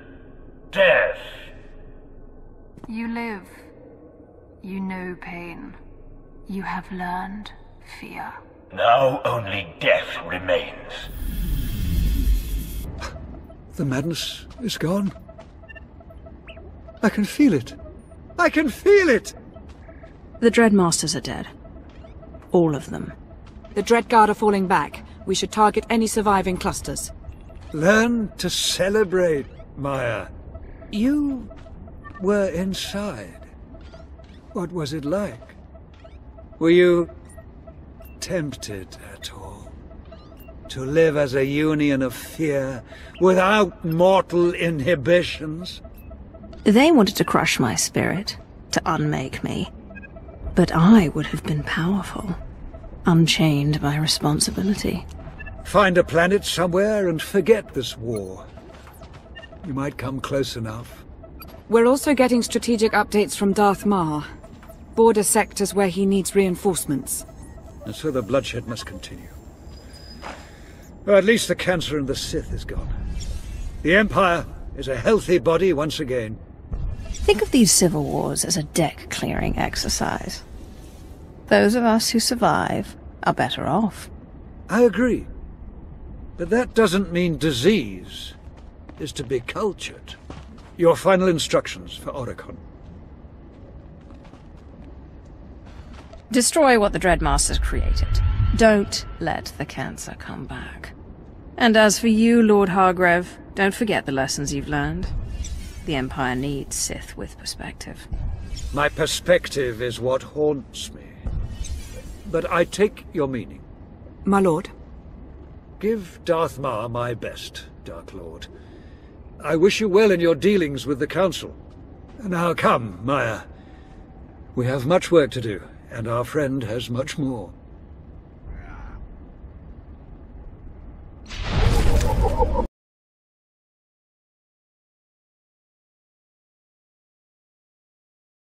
death. You live. You know pain. You have learned fear. Now only death remains. The madness is gone. I can feel it. I can feel it! The Dreadmasters are dead. All of them. The Dreadguard are falling back. We should target any surviving clusters. Learn to celebrate, Maya. You were inside. What was it like? Were you tempted at all? To live as a union of fear, without mortal inhibitions? They wanted to crush my spirit, to unmake me. But I would have been powerful, unchained by responsibility. Find a planet somewhere and forget this war. You might come close enough. We're also getting strategic updates from Darth Mar. Border sectors where he needs reinforcements. And so the bloodshed must continue. Well, at least the cancer in the Sith is gone. The Empire is a healthy body once again. Think of these civil wars as a deck-clearing exercise. Those of us who survive are better off. I agree. But that doesn't mean disease is to be cultured. Your final instructions for Oricon. Destroy what the Dreadmasters created. Don't let the cancer come back. And as for you, Lord Hargrave, don't forget the lessons you've learned. The Empire needs Sith with perspective. My perspective is what haunts me. But I take your meaning. My lord. Give Darth Mar my best, Dark Lord. I wish you well in your dealings with the Council. Now come, Maya. We have much work to do, and our friend has much more.